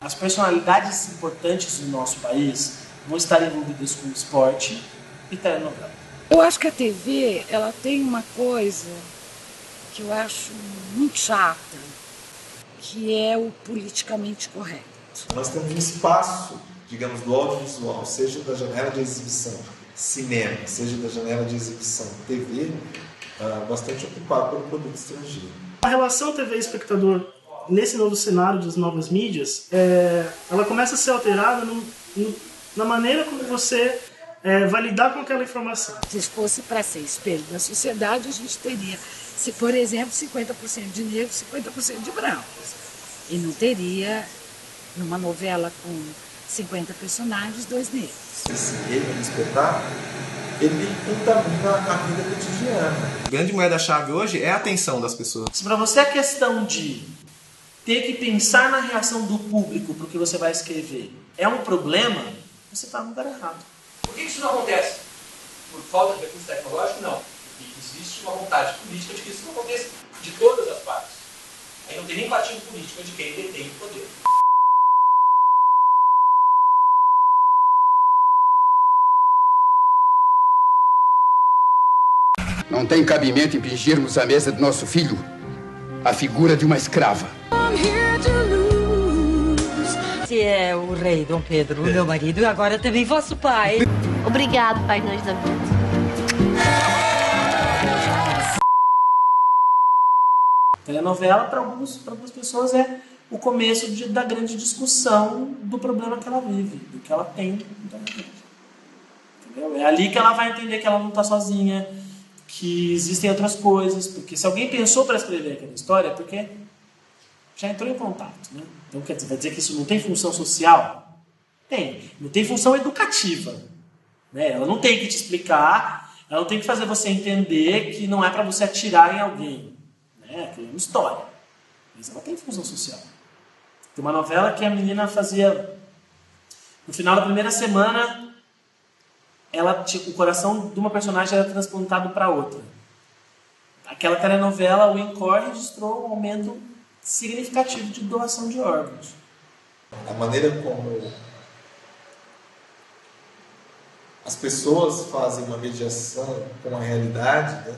As personalidades importantes do nosso país vão estar envolvidas com esporte e telenovela. Eu acho que a TV, ela tem uma coisa que eu acho muito chata, que é o politicamente correto. Nós temos um espaço, digamos, do audiovisual, seja da janela de exibição cinema, seja da janela de exibição TV, bastante ocupado pelo produto estrangeiro. A relação TV-espectador nesse novo cenário das novas mídias, ela começa a ser alterada na maneira como você vai lidar com aquela informação. Se fosse para ser espelho da sociedade, a gente teria, se por exemplo, 50% de negros, 50% de brancos. E não teria, numa novela com 50 personagens, 2 negros. Esse meio de espetáculo, ele contamina a vida cotidiana. A grande moeda-chave hoje é a atenção das pessoas. Se para você a questão de ter que pensar na reação do público para o que você vai escrever é um problema, você está no lugar errado. Por que isso não acontece? Por falta de recurso tecnológico? Não. Porque existe uma vontade política de que isso não aconteça de todas as partes. Aí não tem nem partido político de quem detém o poder. Não tem cabimento impingirmos à mesa do nosso filho a figura de uma escrava. Esse é o rei Dom Pedro, meu marido, e agora também vosso pai. Obrigado, Pai Noite da Vida. Telenovela, para algumas pessoas, é o começo da grande discussão do problema que ela vive, do que ela tem. Entendeu? É ali que ela vai entender que ela não está sozinha, que existem outras coisas, porque se alguém pensou para escrever aquela história, é porque já entrou em contato, né? Então, quer dizer, vai dizer que isso não tem função social? Tem. Não tem função educativa. Né? Ela não tem que te explicar, ela não tem que fazer você entender que não é para você atirar em alguém. Né? Que é uma história. Mas ela tem função social. Tem uma novela que a menina fazia... No final da primeira semana, o coração de uma personagem era transplantado para outra. Aquela telenovela, o INCOR, registrou um aumento significativo de doação de órgãos. A maneira como as pessoas fazem uma mediação com a realidade, né?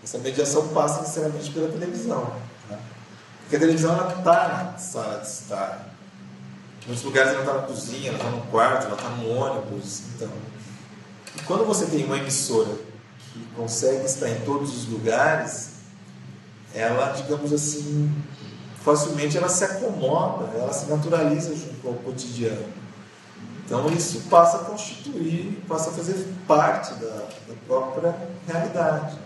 Essa mediação passa necessariamente pela televisão. Né? Porque a televisão ela está na sala de estar. Em muitos lugares ela está na cozinha, ela está no quarto, ela está no ônibus. Então, e quando você tem uma emissora que consegue estar em todos os lugares, ela, digamos assim, facilmente ela se acomoda, ela se naturaliza junto ao cotidiano. Então isso passa a constituir, passa a fazer parte da própria realidade.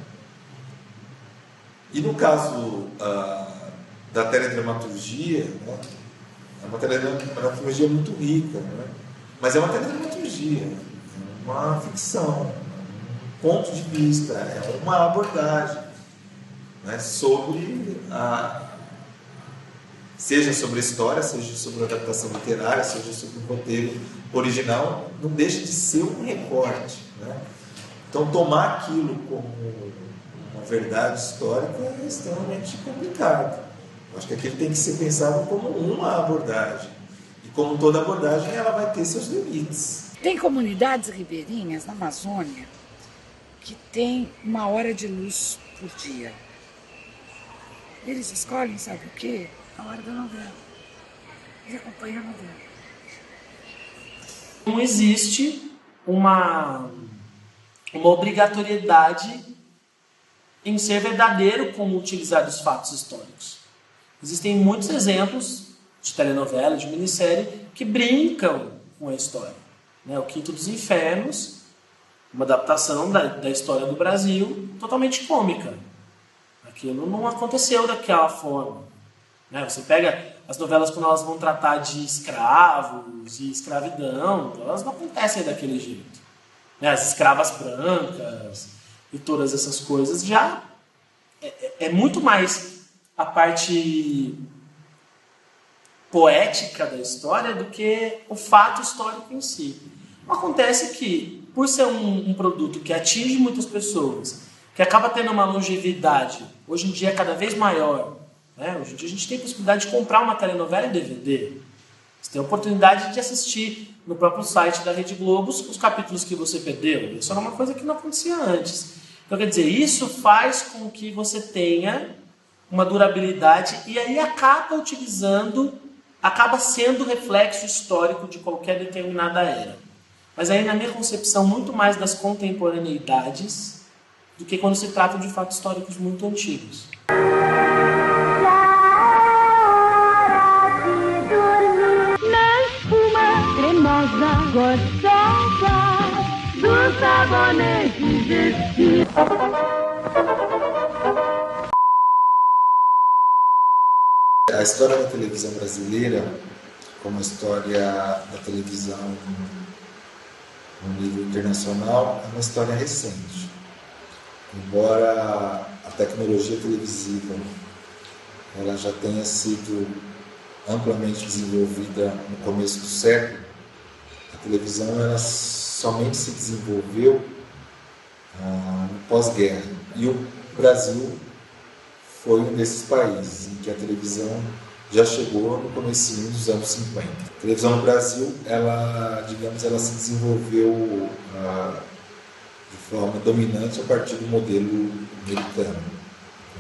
E no caso da teledramaturgia, né, é uma teledramaturgia muito rica, né, mas é uma teledramaturgia, é uma ficção, um ponto de vista, é uma abordagem, né, sobre seja sobre a história, seja sobre a adaptação literária, seja sobre o roteiro original, não deixa de ser um recorte. Né? Então, tomar aquilo como uma verdade histórica é extremamente complicado. Eu acho que aquilo tem que ser pensado como uma abordagem. E como toda abordagem, ela vai ter seus limites. Tem comunidades ribeirinhas na Amazônia que tem 1 hora de luz por dia. Eles escolhem, sabe o quê? A hora da novela. Eles acompanham a novela. Não existe uma obrigatoriedade em ser verdadeiro como utilizar os fatos históricos. Existem muitos exemplos de telenovela, de minissérie, que brincam com a história. Né? O Quinto dos Infernos, uma adaptação da história do Brasil, totalmente cômica. Aquilo não aconteceu daquela forma. Né? Você pega as novelas quando elas vão tratar de escravos e escravidão, elas não acontecem daquele jeito. Né? As escravas brancas e todas essas coisas já é muito mais a parte poética da história do que o fato histórico em si. Acontece que, por ser um produto que atinge muitas pessoas, que acaba tendo uma longevidade, hoje em dia cada vez maior, né? Hoje em dia a gente tem a possibilidade de comprar uma telenovela em DVD. Você tem a oportunidade de assistir no próprio site da Rede Globo os capítulos que você perdeu. Isso era uma coisa que não acontecia antes. Então, quer dizer, isso faz com que você tenha uma durabilidade e aí acaba sendo reflexo histórico de qualquer determinada era. Mas aí, na minha concepção, muito mais das contemporaneidades do que quando se trata de fatos históricos muito antigos. A história da televisão brasileira, como a história da televisão no nível internacional, é uma história recente. Embora a tecnologia televisiva ela já tenha sido amplamente desenvolvida no começo do século, a televisão ela somente se desenvolveu no pós-guerra. E o Brasil foi um desses países em que a televisão já chegou no comecinho dos anos 50. A televisão no Brasil, ela se desenvolveu de forma dominante a partir do modelo americano,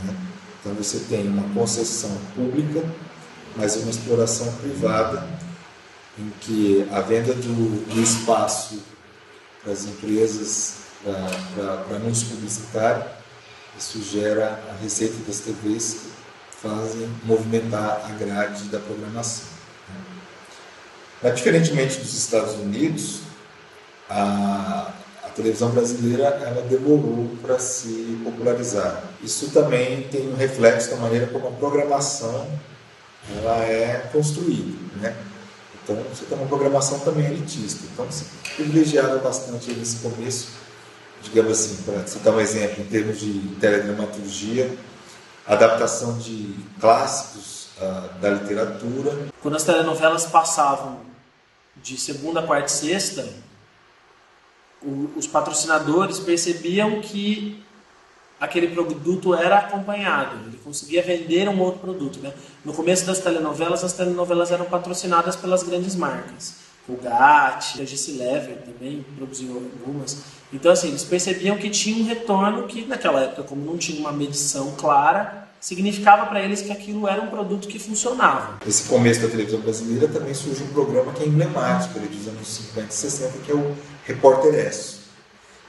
né? Então você tem uma concessão pública, mas uma exploração privada, em que a venda do espaço para as empresas, para anúncios publicitários, isso gera a receita das TVs que fazem movimentar a grade da programação. Mas, diferentemente dos Estados Unidos, a televisão brasileira ela demorou para se popularizar. Isso também tem um reflexo da maneira como a programação ela é construída, né? Então, você tem uma programação também elitista. Então, se privilegiava bastante nesse começo, digamos assim, para citar um exemplo, em termos de teledramaturgia, adaptação de clássicos da literatura. Quando as telenovelas passavam de segunda, quarta e sexta, os patrocinadores percebiam que aquele produto era acompanhado, ele conseguia vender um outro produto, né? No começo das telenovelas, as telenovelas eram patrocinadas pelas grandes marcas. O Colgate, a Gessilever também produziu algumas. Então, assim, eles percebiam que tinha um retorno que, naquela época, como não tinha uma medição clara, significava para eles que aquilo era um produto que funcionava. Nesse começo da televisão brasileira também surge um programa que é emblemático dos anos 50 e 60, que é o Repórter Écio.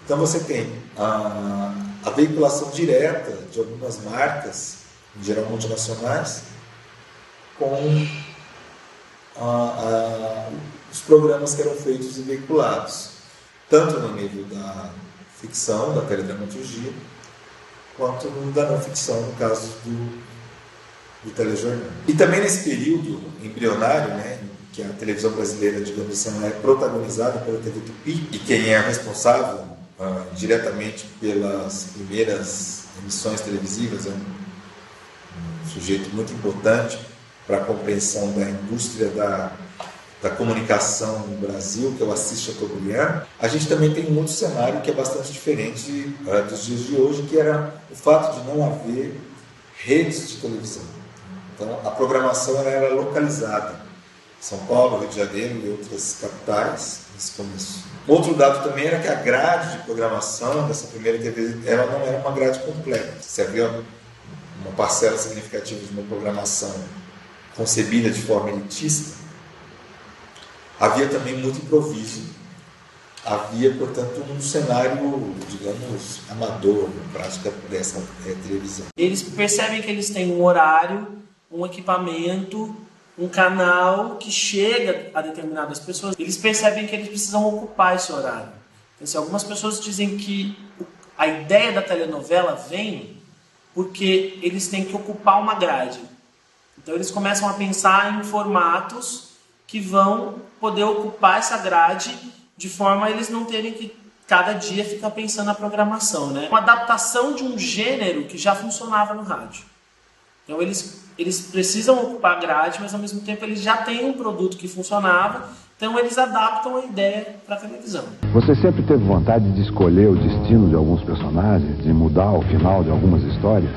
Então você tem a veiculação direta de algumas marcas, em geral multinacionais, com os programas que eram feitos e veiculados, tanto no nível da ficção, da teledramaturgia, quanto da não ficção, no caso do telejornal. E também nesse período embrionário, né, que a televisão brasileira, digamos assim, é protagonizada pela TV Tupi, e quem é responsável diretamente pelas primeiras emissões televisivas é um sujeito muito importante para a compreensão da indústria da comunicação no Brasil, que é o Assis Chateaubriand. A gente também tem um outro cenário que é bastante diferente dos dias de hoje, que era o fato de não haver redes de televisão. Então, a programação ela era localizada. São Paulo, Rio de Janeiro e outras capitais, nesse começo. Outro dado também era que a grade de programação dessa primeira TV ela não era uma grade completa. Se havia uma parcela significativa de uma programação concebida de forma elitista, havia também muito improviso. Havia, portanto, um cenário, digamos, amador na prática dessa televisão. Eles percebem que eles têm um horário, um equipamento, um canal que chega a determinadas pessoas. Eles percebem que eles precisam ocupar esse horário. Então, assim, algumas pessoas dizem que a ideia da telenovela vem porque eles têm que ocupar uma grade. Então eles começam a pensar em formatos que vão poder ocupar essa grade de forma a eles não terem que cada dia ficar pensando na programação, né? Uma adaptação de um gênero que já funcionava no rádio. Então eles precisam ocupar a grade, mas ao mesmo tempo eles já têm um produto que funcionava, então eles adaptam a ideia para a televisão. Você sempre teve vontade de escolher o destino de alguns personagens, de mudar o final de algumas histórias?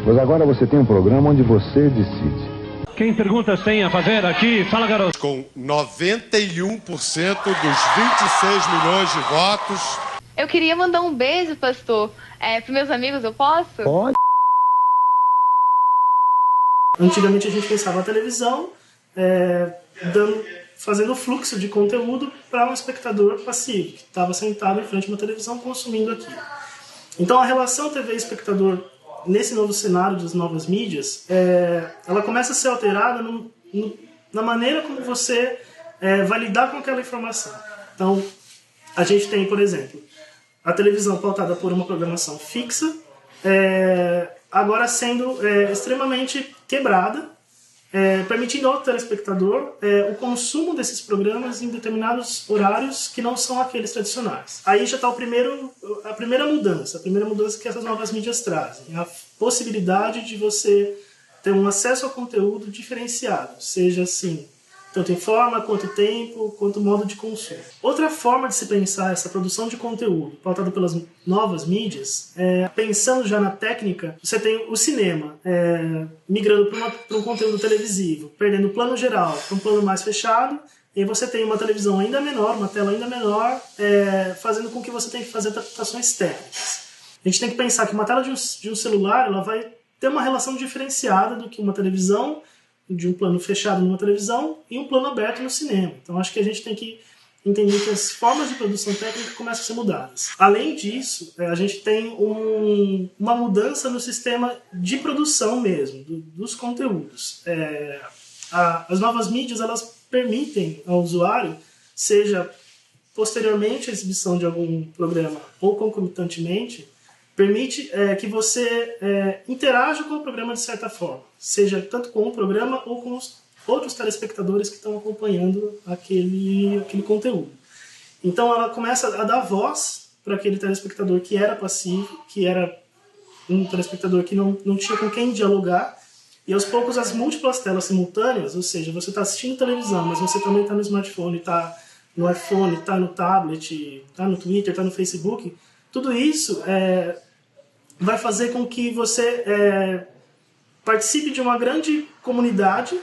Pois agora você tem um programa onde você decide. Quem perguntas tem a fazer aqui? Fala, garoto. Com 91% dos 26 milhões de votos. Eu queria mandar um beijo, pastor, para meus amigos, eu posso? Pode. Antigamente a gente pensava a televisão fazendo fluxo de conteúdo para um espectador passivo, que estava sentado em frente a uma televisão consumindo aquilo. Então a relação TV-espectador nesse novo cenário das novas mídias, ela começa a ser alterada na maneira como você vai lidar com aquela informação. Então, a gente tem, por exemplo, a televisão pautada por uma programação fixa, agora sendo extremamente quebrada, permitindo ao telespectador o consumo desses programas em determinados horários que não são aqueles tradicionais. Aí já está a primeira mudança que essas novas mídias trazem, a possibilidade de você ter um acesso ao conteúdo diferenciado, seja assim, tanto em forma, quanto tempo, quanto modo de consumo. Outra forma de se pensar essa produção de conteúdo pautada pelas novas mídias, pensando já na técnica, você tem o cinema migrando para um conteúdo televisivo, perdendo o plano geral para um plano mais fechado, e aí você tem uma televisão ainda menor, uma tela ainda menor, fazendo com que você tenha que fazer adaptações técnicas. A gente tem que pensar que uma tela de um celular ela vai ter uma relação diferenciada do que uma televisão, de um plano fechado numa televisão e um plano aberto no cinema. Então acho que a gente tem que entender que as formas de produção técnica começam a ser mudadas. Além disso, a gente tem uma mudança no sistema de produção mesmo, dos conteúdos. As novas mídias elas permitem ao usuário, seja posteriormente à exibição de algum programa ou concomitantemente, permite que você interaja com o programa de certa forma, seja tanto com o programa ou com os outros telespectadores que estão acompanhando aquele conteúdo. Então ela começa a dar voz para aquele telespectador que era passivo, que era um telespectador que não tinha com quem dialogar, e aos poucos as múltiplas telas simultâneas, ou seja, você está assistindo televisão, mas você também está no smartphone, está no iPhone, está no tablet, está no Twitter, está no Facebook. Tudo isso vai fazer com que você participe de uma grande comunidade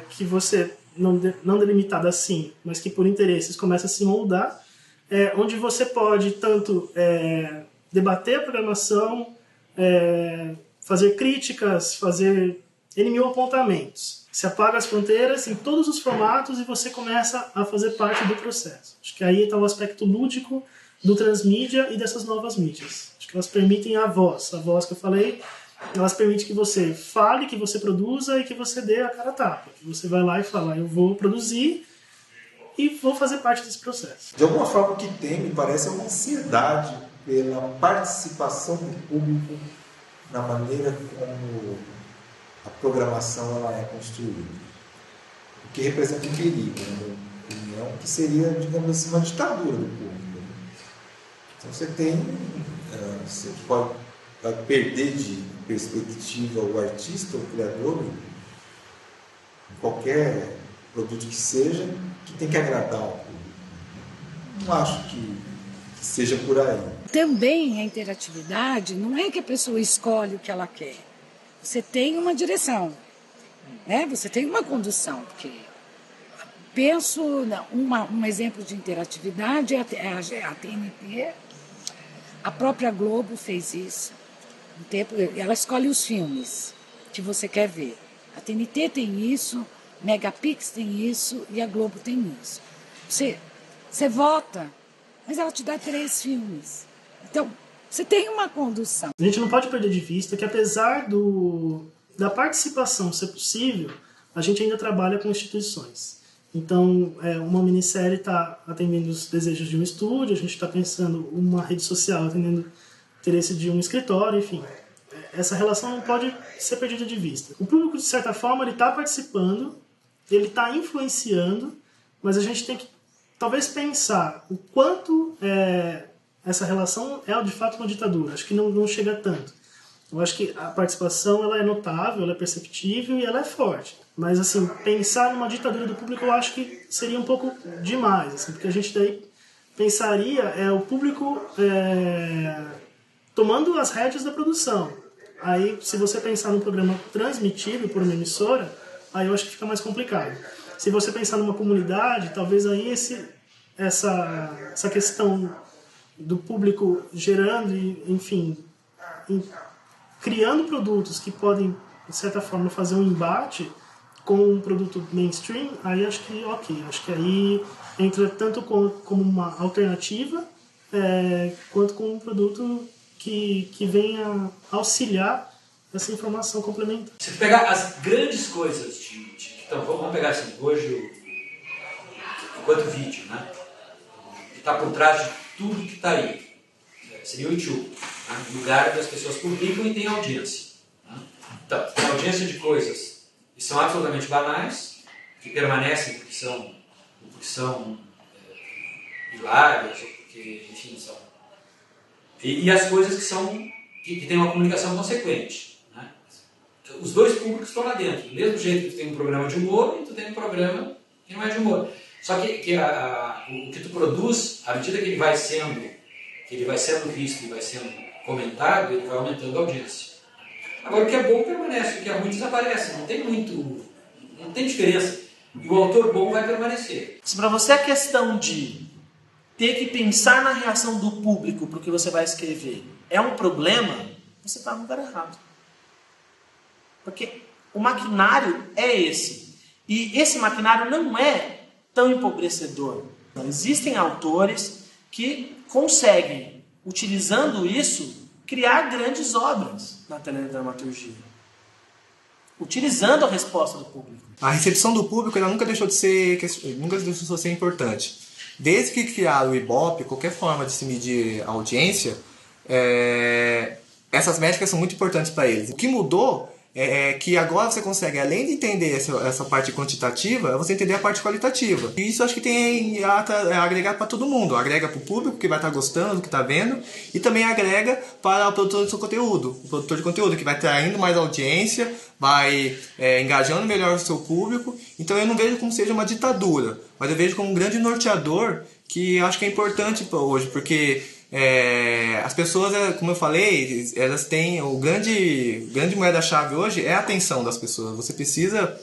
que você, não delimitada assim, mas que por interesses começa a se moldar, onde você pode tanto debater a programação, fazer críticas, fazer N.000 apontamentos. Se apaga as fronteiras em todos os formatos e você começa a fazer parte do processo. Acho que aí está o aspecto lúdico do transmídia e dessas novas mídias. Acho que elas permitem a voz que eu falei, elas permitem que você fale, que você produza e que você dê a cara a tapa. Que você vai lá e fala, eu vou produzir e vou fazer parte desse processo. De alguma forma o que tem, me parece, é uma ansiedade pela participação do público na maneira como a programação ela é construída. O que representa um perigo, na minha opinião, que seria, digamos assim, uma ditadura do público. Então você vai perder de perspectiva o artista, o criador, em qualquer produto que seja, que tem que agradar ao público. Não acho que seja por aí. Também a interatividade não é que a pessoa escolhe o que ela quer. Você tem uma direção, né? Você tem uma condução. Porque penso, um exemplo de interatividade é a TNT. A própria Globo fez isso. Ela escolhe os filmes que você quer ver. A TNT tem isso, Megapix tem isso e a Globo tem isso. Você vota, mas ela te dá 3 filmes. Então, você tem uma condução. A gente não pode perder de vista que, apesar da participação ser possível, a gente ainda trabalha com instituições. Então, uma minissérie está atendendo os desejos de um estúdio, a gente está pensando uma rede social atendendo o interesse de um escritório, enfim. Essa relação não pode ser perdida de vista. O público, de certa forma, ele está participando, ele está influenciando, mas a gente tem que, talvez, pensar o quanto essa relação é, de fato, uma ditadura. Acho que não chega tanto. Eu acho que a participação ela é notável, ela é perceptível e ela é forte. Mas, assim, pensar numa ditadura do público eu acho que seria um pouco demais, assim, porque a gente daí pensaria o público tomando as rédeas da produção. Aí, se você pensar num programa transmitido por uma emissora, aí eu acho que fica mais complicado. Se você pensar numa comunidade, talvez aí essa questão do público gerando e, enfim, criando produtos que podem, de certa forma, fazer um embate com um produto mainstream, aí acho que ok. Acho que aí entra tanto como uma alternativa, quanto como um produto que venha auxiliar essa informação complementar. Se pegar as grandes coisas então, vamos pegar assim, hoje enquanto vídeo, né? Que está por trás de tudo que está aí. Seria o YouTube, né? Lugar onde as pessoas publicam e tem audiência. Né? Então, tem audiência de coisas que são absolutamente banais, que permanecem porque são hilárias, ou porque, enfim, são... E as coisas que têm uma comunicação consequente. Né? Os dois públicos estão lá dentro. Do mesmo jeito que tu tem um programa de humor e tu tem um programa que não é de humor. Só que o que tu produz, à medida que ele vai sendo visto e vai sendo comentado, ele vai aumentando a audiência. Agora, o que é bom permanece, o que é ruim desaparece. Não tem diferença. E o autor bom vai permanecer. Se para você a questão de ter que pensar na reação do público para o que você vai escrever é um problema, você está no lugar errado. Porque o maquinário é esse. E esse maquinário não é tão empobrecedor. Então, existem autores que conseguem, utilizando isso, criar grandes obras na teledramaturgia. Utilizando a resposta do público. A recepção do público ela nunca deixou de ser importante. Desde que criaram o Ibope, qualquer forma de se medir a audiência, essas métricas são muito importantes para eles. O que mudou é que agora você consegue, além de entender essa parte quantitativa, você entender a parte qualitativa. E isso acho que tem a agregar para todo mundo. Agrega para o público que vai estar gostando do que está vendo e também agrega para o produtor de seu conteúdo. O produtor de conteúdo que vai traindo mais audiência, vai engajando melhor o seu público. Então eu não vejo como seja uma ditadura, mas eu vejo como um grande norteador que eu acho que é importante hoje, porque... as pessoas, como eu falei, elas têm o grande moeda-chave hoje é a atenção das pessoas. Você precisa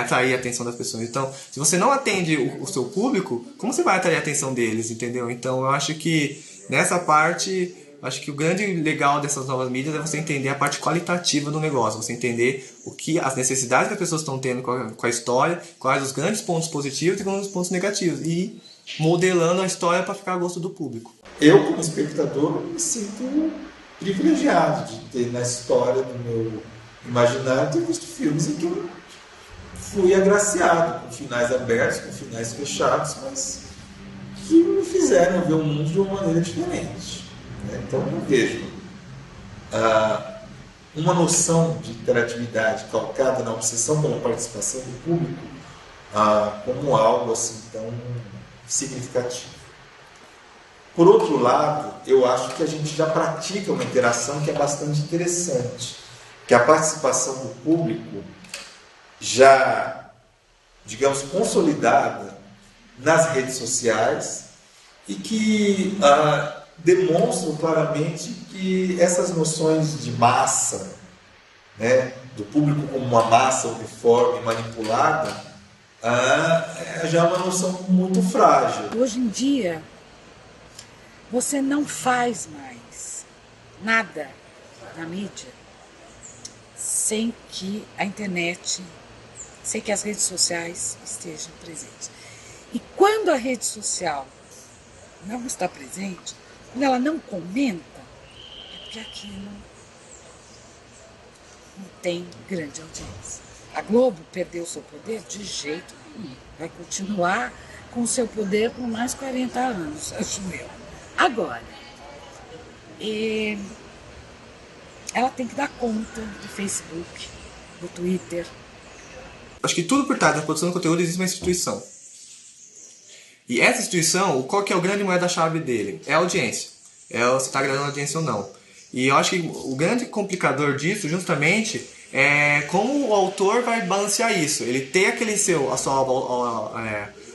atrair a atenção das pessoas. Então, se você não atende o seu público, como você vai atrair a atenção deles, entendeu? Então, eu acho que nessa parte, acho que o grande legal dessas novas mídias é você entender a parte qualitativa do negócio, você entender as necessidades que as pessoas estão tendo com a história, quais os grandes pontos positivos e quais os pontos negativos, e modelando a história para ficar a gosto do público. Eu, como espectador, me sinto privilegiado de ter na história do meu imaginário ter visto filmes em que eu fui agraciado com finais abertos, com finais fechados, mas que me fizeram ver o mundo de uma maneira diferente. Então eu vejo uma noção de interatividade calcada na obsessão pela participação do público como algo assim tão significativo. Por outro lado, eu acho que a gente já pratica uma interação que é bastante interessante, que a participação do público já, digamos, consolidada nas redes sociais e que demonstram claramente que essas noções de massa, né, do público como uma massa uniforme, manipulada, já é uma noção muito frágil. Hoje em dia, você não faz mais nada na mídia sem que a internet, sem que as redes sociais estejam presentes. E quando a rede social não está presente, quando ela não comenta, é porque aquilo não tem grande audiência. A Globo perdeu seu poder? De jeito nenhum. Vai continuar com o seu poder por mais 40 anos, acho eu. Agora, ela tem que dar conta do Facebook, do Twitter. Acho que tudo por trás da produção de conteúdo existe uma instituição. E essa instituição, qual que é o grande moeda-chave dele? É a audiência. É se está agradando a audiência ou não. E eu acho que o grande complicador disso, justamente, é como o autor vai balancear isso. Ele tem a sua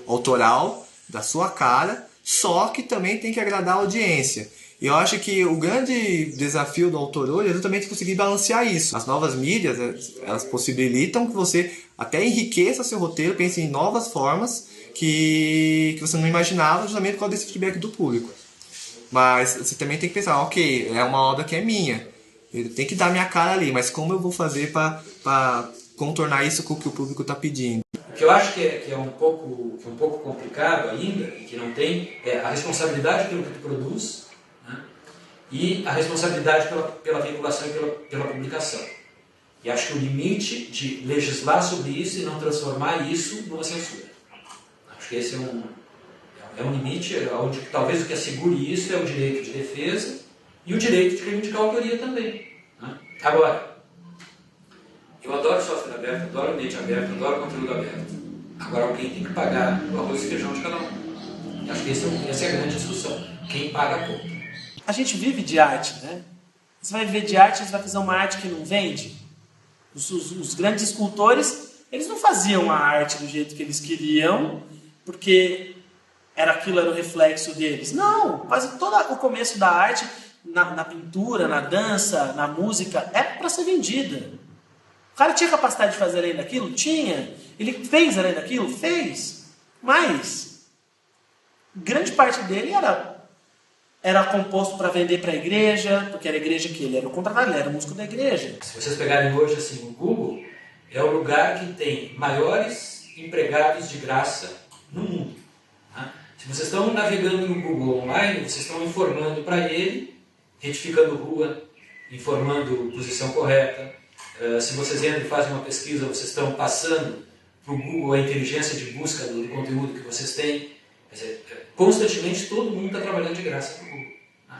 autoral, da sua cara, só que também tem que agradar a audiência. E eu acho que o grande desafio do autor hoje é justamente conseguir balancear isso. As novas mídias, elas possibilitam que você até enriqueça seu roteiro, pense em novas formas que você não imaginava, justamente por causa desse feedback do público. Mas você também tem que pensar, ok, é uma obra que é minha, eu tenho que dar minha cara ali, mas como eu vou fazer para contornar isso com o que o público está pedindo? O que eu acho que é um pouco complicado ainda, e que não tem, é a responsabilidade pelo que tu produz, né? E a responsabilidade pela vinculação e pela publicação. E acho que o limite de legislar sobre isso e não transformar isso numa censura. Acho que esse é um limite onde talvez o que assegure isso é o direito de defesa e o direito de reivindicar a autoria também, né? Agora, eu adoro software aberto, adoro ambiente aberto, adoro conteúdo aberto. Agora alguém tem que pagar o arroz e feijão de cada um. E acho que essa é a grande discussão. Quem paga a conta? A gente vive de arte, né? Você vai viver de arte, você vai fazer uma arte que não vende? Os grandes escultores, eles não faziam a arte do jeito que eles queriam, porque aquilo era o reflexo deles. Não, quase todo o começo da arte, na pintura, na dança, na música, era para ser vendida. O cara tinha capacidade de fazer além daquilo? Tinha. Ele fez além daquilo? Fez. Mas grande parte dele era composto para vender para a igreja, porque era a igreja que ele era o contratado, ele era o músico da igreja. Se vocês pegarem hoje assim, o Google é o lugar que tem maiores empregados de graça no mundo. Tá? Se vocês estão navegando no Google online, vocês estão informando para ele, retificando rua, informando posição correta. Se vocês entram e fazem uma pesquisa, vocês estão passando para o Google a inteligência de busca do conteúdo que vocês têm. Quer dizer, constantemente todo mundo está trabalhando de graça para o Google. Né?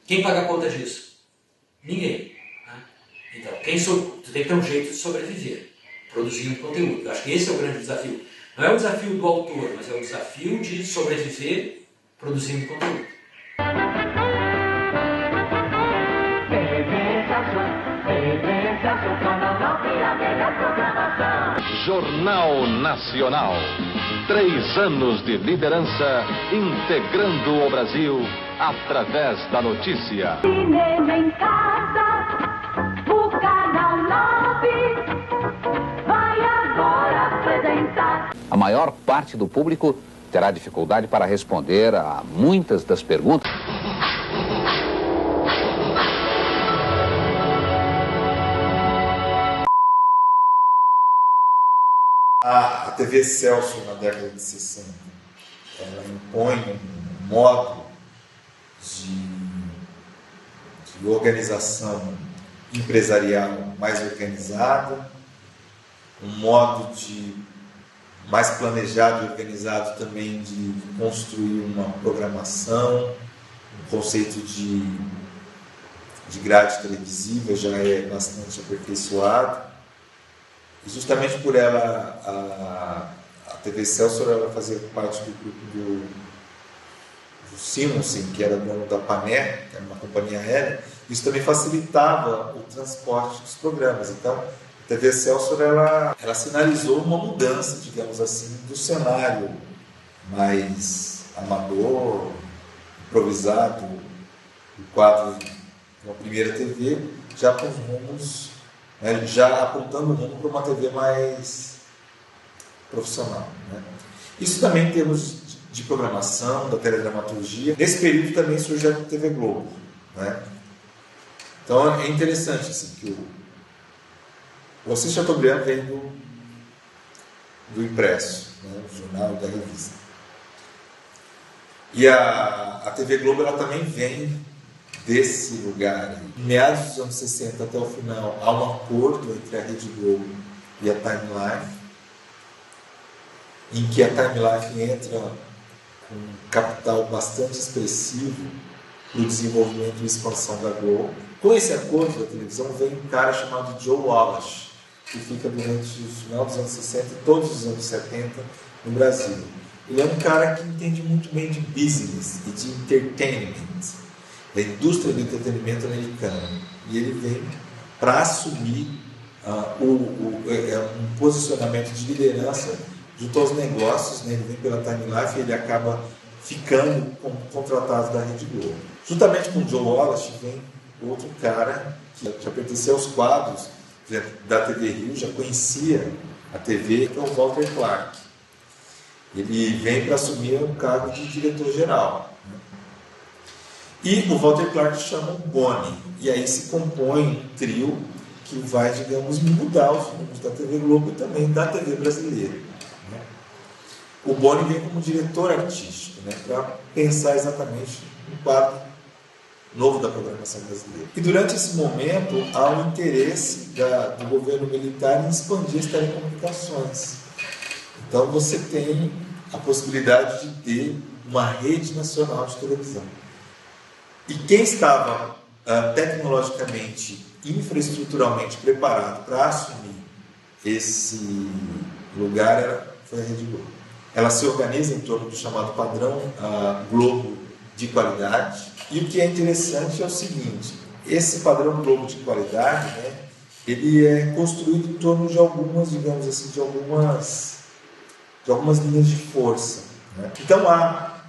Quem paga a conta disso? Ninguém. Né? Então, tu tem que ter um jeito de sobreviver, produzindo conteúdo. Eu acho que esse é o grande desafio. Não é o desafio do autor, mas é o desafio de sobreviver produzindo conteúdo. Jornal Nacional. 3 anos de liderança, integrando o Brasil através da notícia. Cinema em casa, o Canal 9 vai agora apresentar. A maior parte do público terá dificuldade para responder a muitas das perguntas. A TV Celso, na década de 60, ela impõe um modo de organização empresarial mais organizado, um modo mais planejado e organizado também de construir uma programação, um conceito de grade televisiva já é bastante aperfeiçoado. E justamente por ela, a TV Celso, ela fazia parte do grupo do Simonsen, que era dono da Paner, que era uma companhia aérea. Isso também facilitava o transporte dos programas. Então, a TV Celso, ela sinalizou uma mudança, digamos assim, do cenário mais amador, improvisado, do quadro de uma primeira TV, já com os rumos, já apontando o rumo para uma TV mais profissional. Né? Isso também em termos de programação, da teledramaturgia. Nesse período também surge a TV Globo. Né? Então é interessante assim, que o Assis Chateaubriand vem do impresso, né? Do jornal, da revista. E a TV Globo ela também vem desse lugar. Em meados dos anos 60 até o final, há um acordo entre a Rede Globo e a Time Life, em que a Time Life entra com um capital bastante expressivo para o desenvolvimento e expansão da Globo. Com esse acordo da televisão vem um cara chamado Joe Walsh, que fica durante o final dos anos 60 e todos os anos 70 no Brasil. Ele é um cara que entende muito bem de business e de entertainment, da indústria do entretenimento americana, e ele vem para assumir um posicionamento de liderança junto aos negócios, né? Ele vem pela Time Life e ele acaba ficando como contratado da Rede Globo. Juntamente com o Joe Wallace vem outro cara que já pertencia aos quadros da TV Rio, já conhecia a TV, que é o Walter Clark. Ele vem para assumir o cargo de diretor-geral. E o Walter Clark chama o Boni. E aí se compõe um trio que vai, digamos, mudar os rumos da TV Globo e também da TV brasileira. O Boni vem como diretor artístico, para pensar exatamente no quadro novo da programação brasileira. E durante esse momento há um interesse do governo militar em expandir as telecomunicações. Então você tem a possibilidade de ter uma rede nacional de televisão. E quem estava tecnologicamente, infraestruturalmente preparado para assumir esse lugar foi a Rede Globo. Ela se organiza em torno do chamado padrão Globo de qualidade. E o que é interessante é o seguinte: esse padrão Globo de qualidade, ele é construído em torno de algumas, digamos assim, de algumas linhas de força. Então há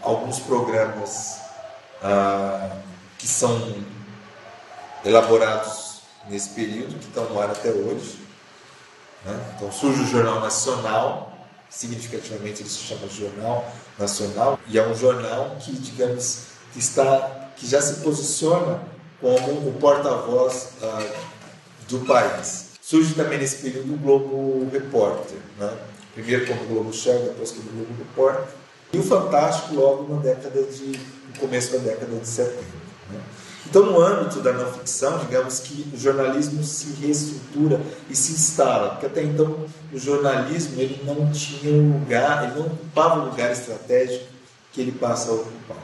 alguns programas que são elaborados nesse período, que estão no ar até hoje. Então surge o Jornal Nacional, significativamente ele se chama Jornal Nacional, e é um jornal que, digamos, que já se posiciona como o porta-voz do país. Surge também nesse período o Globo Repórter, primeiro como Globo Show, depois como Globo Repórter, e o Fantástico logo no começo da década de 70. Então, no âmbito da não ficção, digamos que o jornalismo se reestrutura e se instala, porque até então o jornalismo ele não tinha um lugar, ele não ocupava o lugar estratégico que ele passa a ocupar.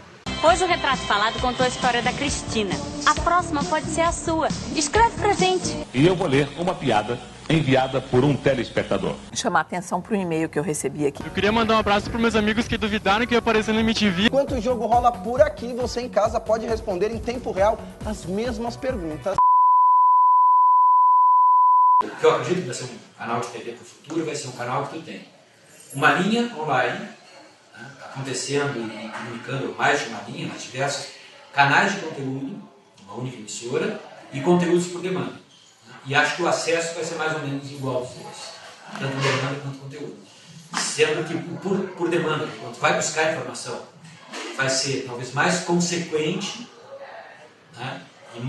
Hoje o Retrato Falado contou a história da Cristina. A próxima pode ser a sua. Escreve pra gente. E eu vou ler uma piada enviada por um telespectador. Chamar atenção para um e-mail que eu recebi aqui. Eu queria mandar um abraço para meus amigos que duvidaram que ia aparecer no MTV. Enquanto o jogo rola por aqui, você em casa pode responder em tempo real as mesmas perguntas. O que eu acredito que vai ser um canal de TV para o futuro vai ser um canal que tu tem uma linha online, acontecendo e comunicando mais de uma linha, mais diversos canais de conteúdo, uma única emissora, e conteúdos por demanda. E acho que o acesso vai ser mais ou menos igual aos dois, tanto demanda quanto conteúdo. Sendo que por demanda, quando vai buscar informação, vai ser talvez mais consequente, e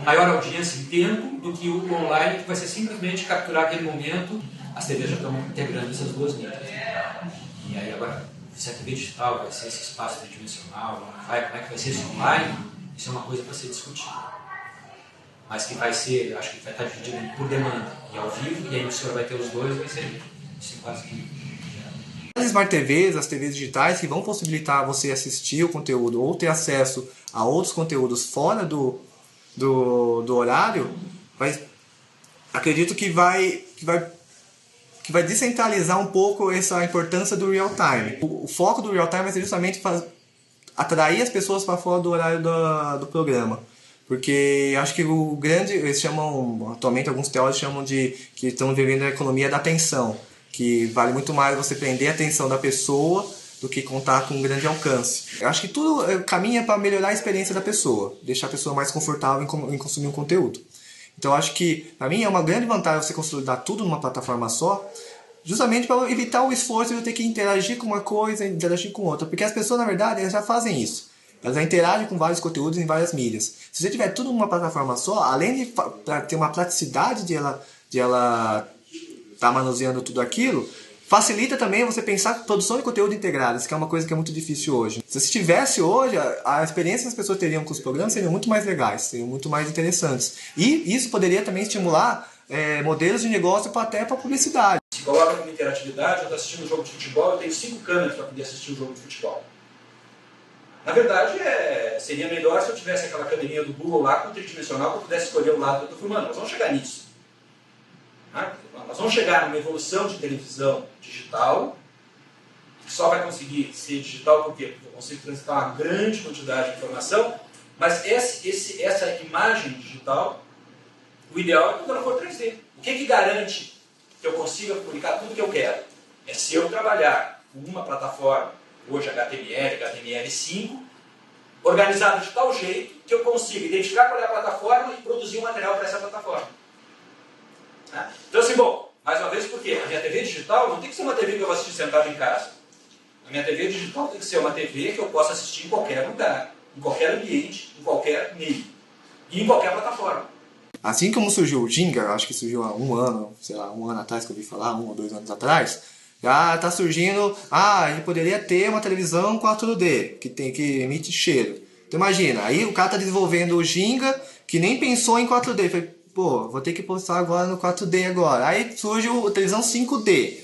maior audiência em tempo do que o online, que vai ser simplesmente capturar aquele momento. As TVs já estão integrando essas duas mídias. E aí agora, se a TV digital vai ser esse espaço tridimensional, como é que vai ser esse online? Isso é uma coisa para ser discutida. Mas que vai ser, acho que vai estar dividido por demanda e ao vivo, e a emissora vai ter os dois, vai ser isso quase que. As Smart TVs, as TVs digitais, que vão possibilitar você assistir o conteúdo ou ter acesso a outros conteúdos fora do horário, acredito que vai descentralizar um pouco essa importância do real time. O foco do real time vai ser justamente atrair as pessoas para fora do horário do programa. Porque acho que o grande, eles chamam, atualmente alguns teóricos chamam de que estão vivendo a economia da atenção, que vale muito mais você prender a atenção da pessoa do que contar com um grande alcance. Eu acho que tudo caminha para melhorar a experiência da pessoa, deixar a pessoa mais confortável em consumir um conteúdo. Então eu acho que, para mim, é uma grande vantagem você consolidar tudo numa plataforma só, justamente para evitar o esforço de eu ter que interagir com uma coisa e interagir com outra. Porque as pessoas, na verdade, elas já fazem isso. Elas já interagem com vários conteúdos em várias mídias. Se você tiver tudo numa plataforma só, além de ter uma praticidade de ela estar manuseando tudo aquilo, facilita também você pensar produção de conteúdo integrado, que é uma coisa que é muito difícil hoje. Se você tivesse hoje, a experiência que as pessoas teriam com os programas seriam muito mais legais, seriam muito mais interessantes. E isso poderia também estimular modelos de negócio até para publicidade. Se coloca como interatividade, eu estou assistindo um jogo de futebol, eu tenho 5 câmeras para poder assistir um jogo de futebol. Na verdade, seria melhor se eu tivesse aquela câmerinha do Google lá com tridimensional que eu pudesse escolher o lado que eu estou filmando. Nós vamos chegar nisso. Nós vamos chegar numa evolução de televisão digital, que só vai conseguir ser digital por quê? Porque eu consigo transitar uma grande quantidade de informação, mas essa imagem digital, o ideal é quando ela for 3D. O que garante que eu consiga publicar tudo que eu quero? É se eu trabalhar com uma plataforma, hoje HTML, HTML5, organizado de tal jeito que eu consiga identificar qual é a plataforma e produzir um material para essa plataforma. Então assim, bom, mais uma vez, porque a minha TV digital não tem que ser uma TV que eu vou assistir sentado em casa. A minha TV digital tem que ser uma TV que eu possa assistir em qualquer lugar, em qualquer ambiente, em qualquer meio e em qualquer plataforma. Assim como surgiu o Ginga, acho que surgiu há um ano, sei lá, um ano atrás que eu ouvi falar, 1 ou 2 anos atrás, já está surgindo, ele poderia ter uma televisão 4D, que emite cheiro. Então imagina, aí o cara está desenvolvendo o Ginga, que nem pensou em 4D, falei, pô, vou ter que postar agora no 4D agora. Aí surge a televisão 5D,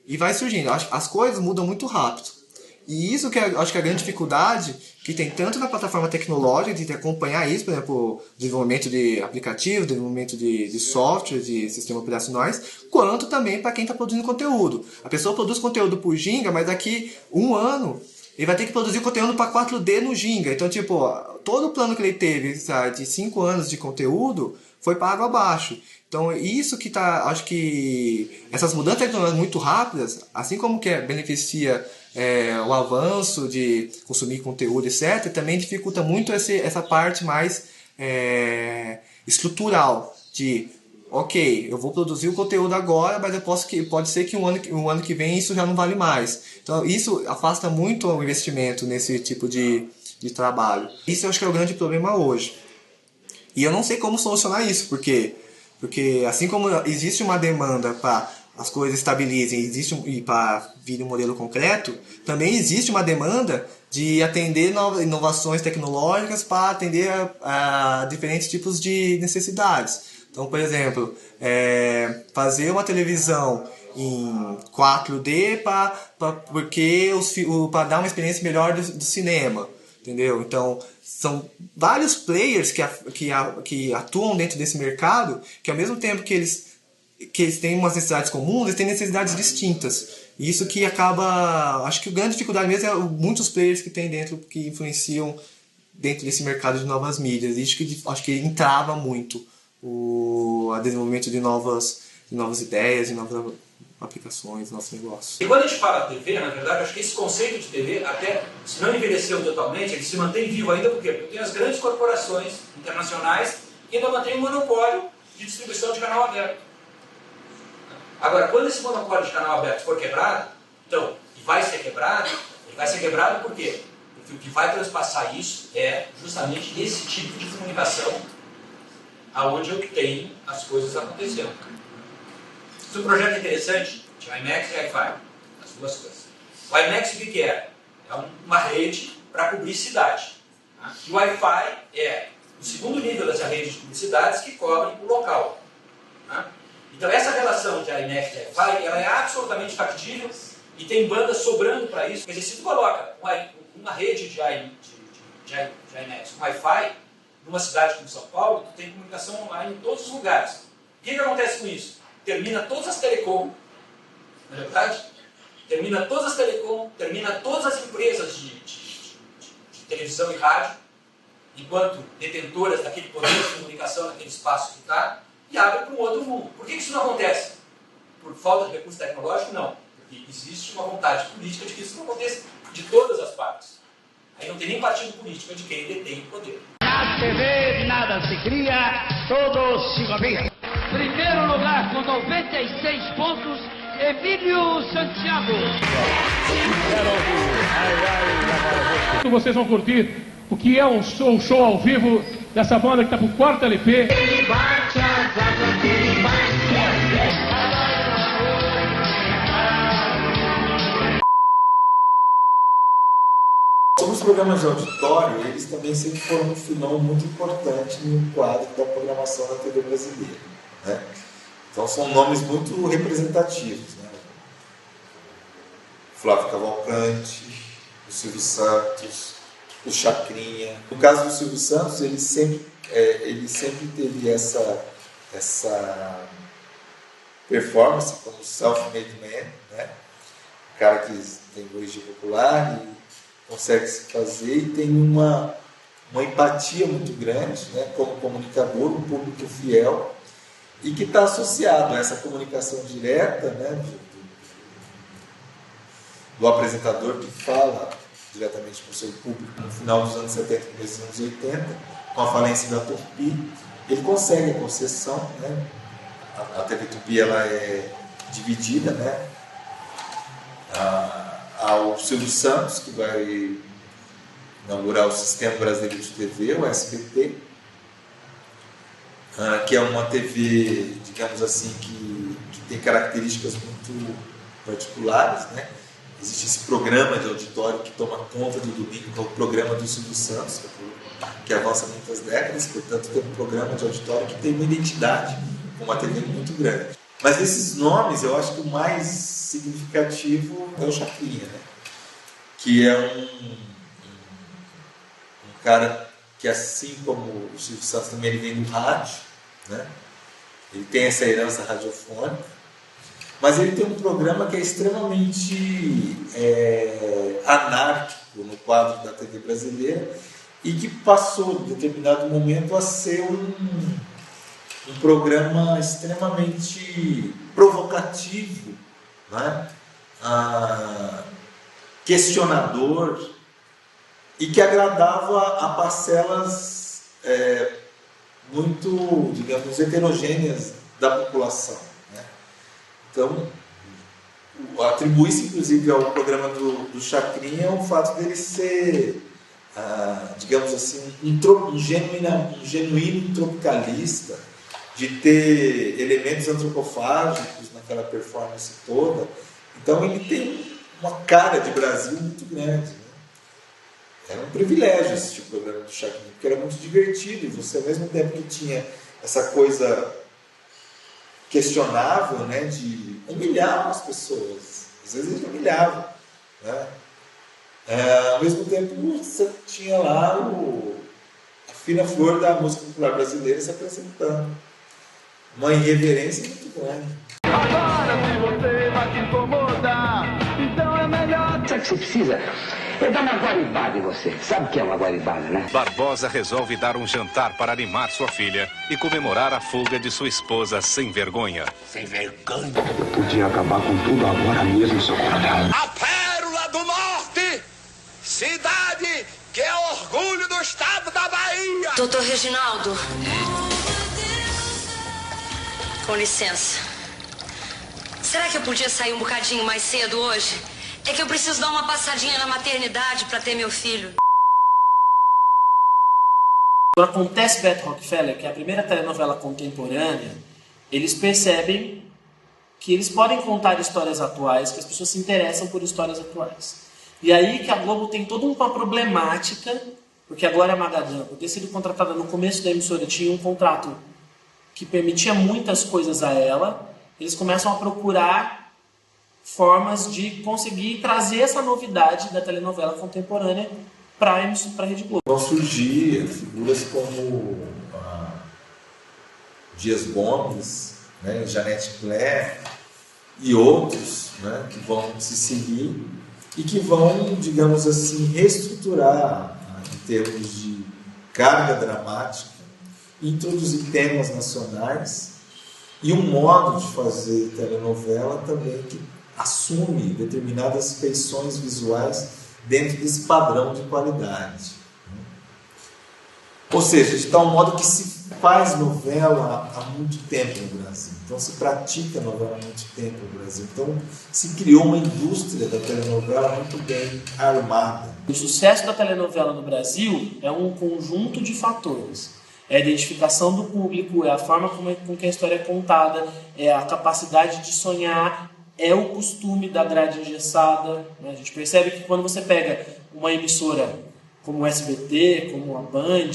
e vai surgindo. As coisas mudam muito rápido. E isso que acho que é a grande dificuldade que tem tanto na plataforma tecnológica, de acompanhar isso, por exemplo, desenvolvimento de aplicativos, desenvolvimento de software, de sistemas operacionais, quanto também para quem está produzindo conteúdo. A pessoa produz conteúdo por Ginga, mas daqui 1 ano ele vai ter que produzir conteúdo para 4D no Ginga. Então, tipo, todo o plano que ele teve, sabe, de 5 anos de conteúdo foi para água abaixo. Então, isso que acho que essas mudanças tecnológicas muito rápidas, assim como que beneficia o avanço de consumir conteúdo, etc., também dificulta muito essa parte mais estrutural de, ok, eu vou produzir o conteúdo agora, mas pode ser que um ano que vem isso já não vale mais. Então, isso afasta muito o investimento nesse tipo de trabalho. Isso eu acho que é o grande problema hoje. E eu não sei como solucionar isso, porque assim como existe uma demanda para as coisas estabilizem e para vir um modelo concreto, também existe uma demanda de atender inovações tecnológicas para atender a diferentes tipos de necessidades. Então, por exemplo, fazer uma televisão em 4D para dar uma experiência melhor do cinema, entendeu? Então, são vários players que atuam dentro desse mercado, que ao mesmo tempo que eles têm umas necessidades comuns, eles têm necessidades distintas. E isso que acaba... Acho que a grande dificuldade mesmo é muitos players que tem dentro, que influenciam dentro desse mercado de novas mídias. E acho que entrava muito o desenvolvimento de novas ideias, de novas aplicações, novos negócios. E quando a gente fala TV, na verdade, acho que esse conceito de TV, até se não envelheceu totalmente, ele se mantém vivo ainda, por quê? Porque tem as grandes corporações internacionais que ainda mantêm um monopólio de distribuição de canal aberto. Agora, quando esse monopólio de canal aberto for quebrado, então, e vai ser quebrado, ele vai ser quebrado por quê? Porque o que vai transpassar isso é justamente esse tipo de comunicação aonde eu tenho as coisas acontecendo. Esse é um projeto interessante de IMAX e Wi-Fi, as duas coisas. O IMAX o que é? É uma rede para publicidade. Tá? E o Wi-Fi é o segundo nível dessa rede de publicidades que cobre o local. Tá? Então essa relação de IMAX e Wi-Fi ela é absolutamente factível e tem banda sobrando para isso. Quer dizer, se tu coloca uma rede de IMAX, um Wi-Fi, numa cidade como São Paulo, tu tem comunicação online em todos os lugares. O que acontece com isso? Termina todas as telecom, não é verdade? Termina todas as telecom, termina todas as empresas de televisão e rádio, enquanto detentoras daquele poder de comunicação, naquele espaço que está, e abre para um outro mundo. Por que isso não acontece? Por falta de recurso tecnológico? Não. Porque existe uma vontade política de que isso não aconteça de todas as partes. Aí não tem nem partido político de quem detém o poder. Na TV nada se cria, todos se copiam. Primeiro lugar com 96 pontos, Emílio Santiago. Vocês vão curtir o que é um show ao vivo dessa banda que está pro 4º LP. Sobre os programas de auditório, eles também sempre foram um filão muito importante no quadro da programação da TV brasileira. Né? Então são nomes muito representativos. Né? Flávio Cavalcante, o Silvio Santos, o Chacrinha. No caso do Silvio Santos, ele sempre teve essa performance como self-made man, né? O cara que tem origem popular e consegue se fazer e tem uma empatia muito grande, né, como comunicador, um público fiel e que está associado a essa comunicação direta, né, do apresentador que fala diretamente com o seu público. No final dos anos 70, começo dos anos 80, com a falência da Tupi, ele consegue a concessão, né? A TV Tupi ela é dividida, né? Ao Silvio Santos, que vai inaugurar o Sistema Brasileiro de TV, o SBT, que é uma TV, digamos assim, que tem características muito particulares, né? Existe esse programa de auditório que toma conta do domingo, que é o programa do Silvio Santos, que avança muitas décadas, portanto tem um programa de auditório que tem uma identidade, com uma TV muito grande. Mas desses nomes, eu acho que o mais significativo é o Chacrinha, né? Que é um cara que, assim como o Silvio Santos, também ele vem do rádio, né? Ele tem essa herança radiofônica, mas ele tem um programa que é extremamente anárquico no quadro da TV brasileira e que passou, em determinado momento, a ser um programa extremamente provocativo, né? Questionador, e que agradava a parcelas muito, digamos, heterogêneas da população, né? Então, atribui-se inclusive ao programa do Chacrinha o fato dele ser, digamos assim, um genuíno tropicalista, de ter elementos antropofágicos naquela performance toda. Então ele tem uma cara de Brasil muito grande, né? Era um privilégio assistir o programa do Chacrinha, porque era muito divertido, e você, ao mesmo tempo que tinha essa coisa questionável, né, de humilhar as pessoas, às vezes ele humilhava, né? Ao mesmo tempo você tinha lá a fina flor da música popular brasileira se apresentando, uma irreverência muito grande. Agora se você vai se incomodar, então é melhor. Sabe o que você precisa? É dar uma guaribada em você. Sabe o que é uma guaribada, né? Barbosa resolve dar um jantar para animar sua filha e comemorar a fuga de sua esposa sem vergonha. Sem vergonha. Eu podia acabar com tudo agora mesmo, seu coronel. A Pérola do Norte, cidade que é orgulho do estado da Bahia. Doutor Reginaldo, com licença. Será que eu podia sair um bocadinho mais cedo hoje? É que eu preciso dar uma passadinha na maternidade para ter meu filho. Quando acontece Beto Rockefeller, que é a primeira telenovela contemporânea, eles percebem que eles podem contar histórias atuais, que as pessoas se interessam por histórias atuais. E aí que a Globo tem toda uma problemática, porque a Glória Magalhães, por ter sido contratada no começo da emissora, tinha um contrato que permitia muitas coisas a ela. Eles começam a procurar formas de conseguir trazer essa novidade da telenovela contemporânea para a Rede Globo. Vão surgir figuras como Dias Gomes, né, Janete Claire e outros, né, que vão se seguir e que vão, digamos assim, reestruturar em termos de carga dramática, introduzir temas nacionais e um modo de fazer telenovela também que assume determinadas feições visuais dentro desse padrão de qualidade. Ou seja, de tal modo que se faz novela há muito tempo no Brasil. Então se pratica novela há muito tempo no Brasil. Então se criou uma indústria da telenovela muito bem armada. O sucesso da telenovela no Brasil é um conjunto de fatores. É a identificação do público, é a forma com que a história é contada, é a capacidade de sonhar, é o costume da grade engessada. A gente percebe que quando você pega uma emissora como o SBT, como a Band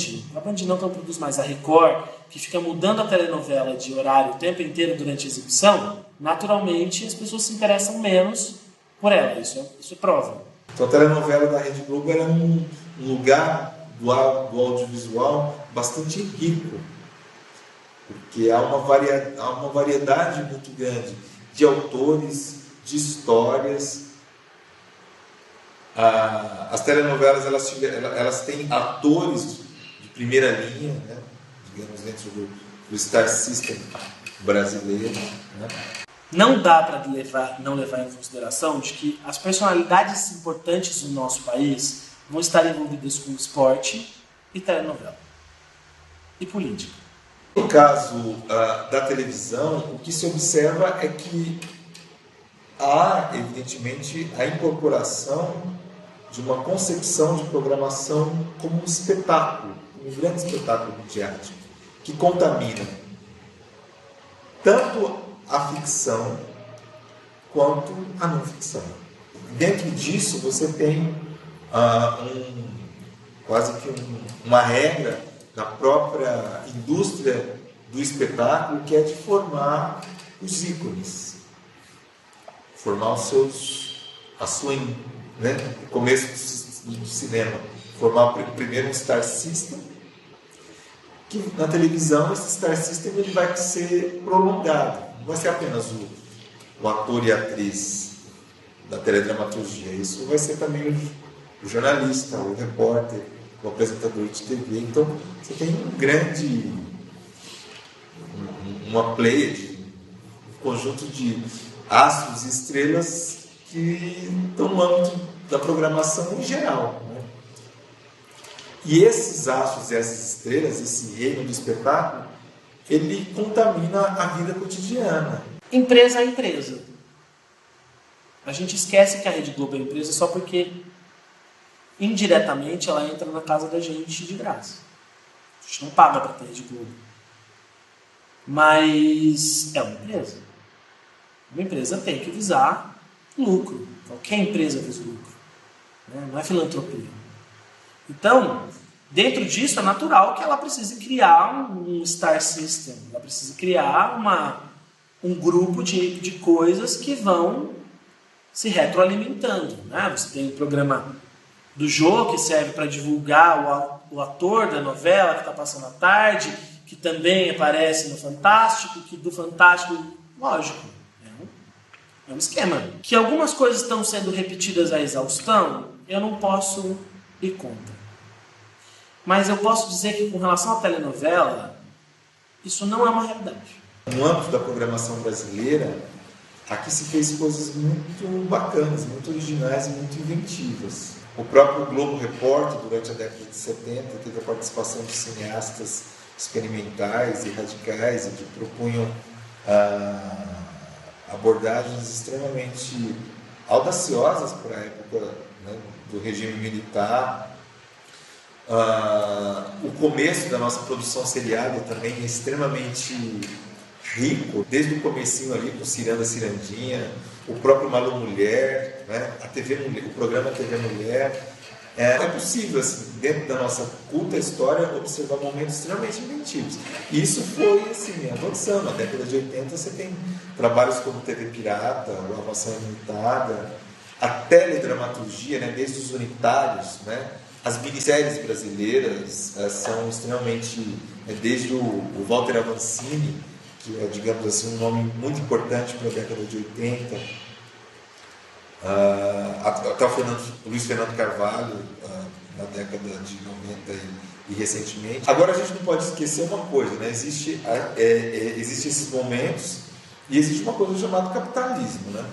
não produz mais, a Record, que fica mudando a telenovela de horário o tempo inteiro durante a exibição, naturalmente as pessoas se interessam menos por ela, isso é prova. Então a telenovela da Rede Globo era um lugar do audiovisual bastante rico, porque há uma variedade muito grande de autores, de histórias. As telenovelas elas têm atores de primeira linha, né? Digamos, dentro do Star System brasileiro, né? não dá para não levar em consideração de que as personalidades importantes do nosso país vão estar envolvidas com esporte e telenovela e política. No caso da televisão, o que se observa é que há, evidentemente, a incorporação de uma concepção de programação como um espetáculo, um grande espetáculo midiático, que contamina tanto a ficção quanto a não ficção. Dentro disso, você tem quase que uma regra da própria indústria do espetáculo, que é de formar os ícones, formar o começo do cinema, formar primeiro um Star System, que na televisão esse Star System ele vai ser prolongado, não vai ser apenas o ator e a atriz da teledramaturgia, isso vai ser também o jornalista, o repórter, o apresentador de TV. Então você tem uma pleiade, um conjunto de astros e estrelas que estão no âmbito da programação em geral, né? E esses astros e essas estrelas, esse reino do espetáculo, ele contamina a vida cotidiana. Empresa é empresa. A gente esquece que a Rede Globo é empresa só porque indiretamente ela entra na casa da gente de graça. A gente não paga para ter Rede Globo. Mas é uma empresa. Uma empresa tem que visar lucro. Qualquer empresa visa lucro, né? Não é filantropia. Então, dentro disso é natural que ela precise criar um Star System. Ela precisa criar um grupo de coisas que vão se retroalimentando, né? Você tem o programa do Jô, que serve para divulgar o ator da novela que está passando à tarde, que também aparece no Fantástico, que do Fantástico, lógico, é um esquema. Que algumas coisas estão sendo repetidas à exaustão, eu não posso ir contra. Mas eu posso dizer que com relação à telenovela, isso não é uma realidade. No âmbito da programação brasileira, aqui se fez coisas muito bacanas, muito originais e muito inventivas. O próprio Globo Repórter, durante a década de 70, teve a participação de cineastas experimentais e radicais e que propunham abordagens extremamente audaciosas para a época, né, do regime militar. O começo da nossa produção seriada também é extremamente rico, desde o comecinho ali com Ciranda Cirandinha, o próprio Malu Mulher, né? O programa TV Mulher. É possível, assim, dentro da nossa culta história, observar momentos extremamente inventivos. E isso foi assim, avançando. Na década de 80 você tem trabalhos como TV Pirata, a Avação Ilimitada, a teledramaturgia, né? Desde os unitários, né? As minisséries brasileiras são extremamente... desde o Walter Avancini, que é, digamos assim, um nome muito importante para a década de 80, até o Luiz Fernando Carvalho, na década de 90 e recentemente. Agora a gente não pode esquecer uma coisa, né? Existem esses momentos e existe uma coisa chamada capitalismo, né?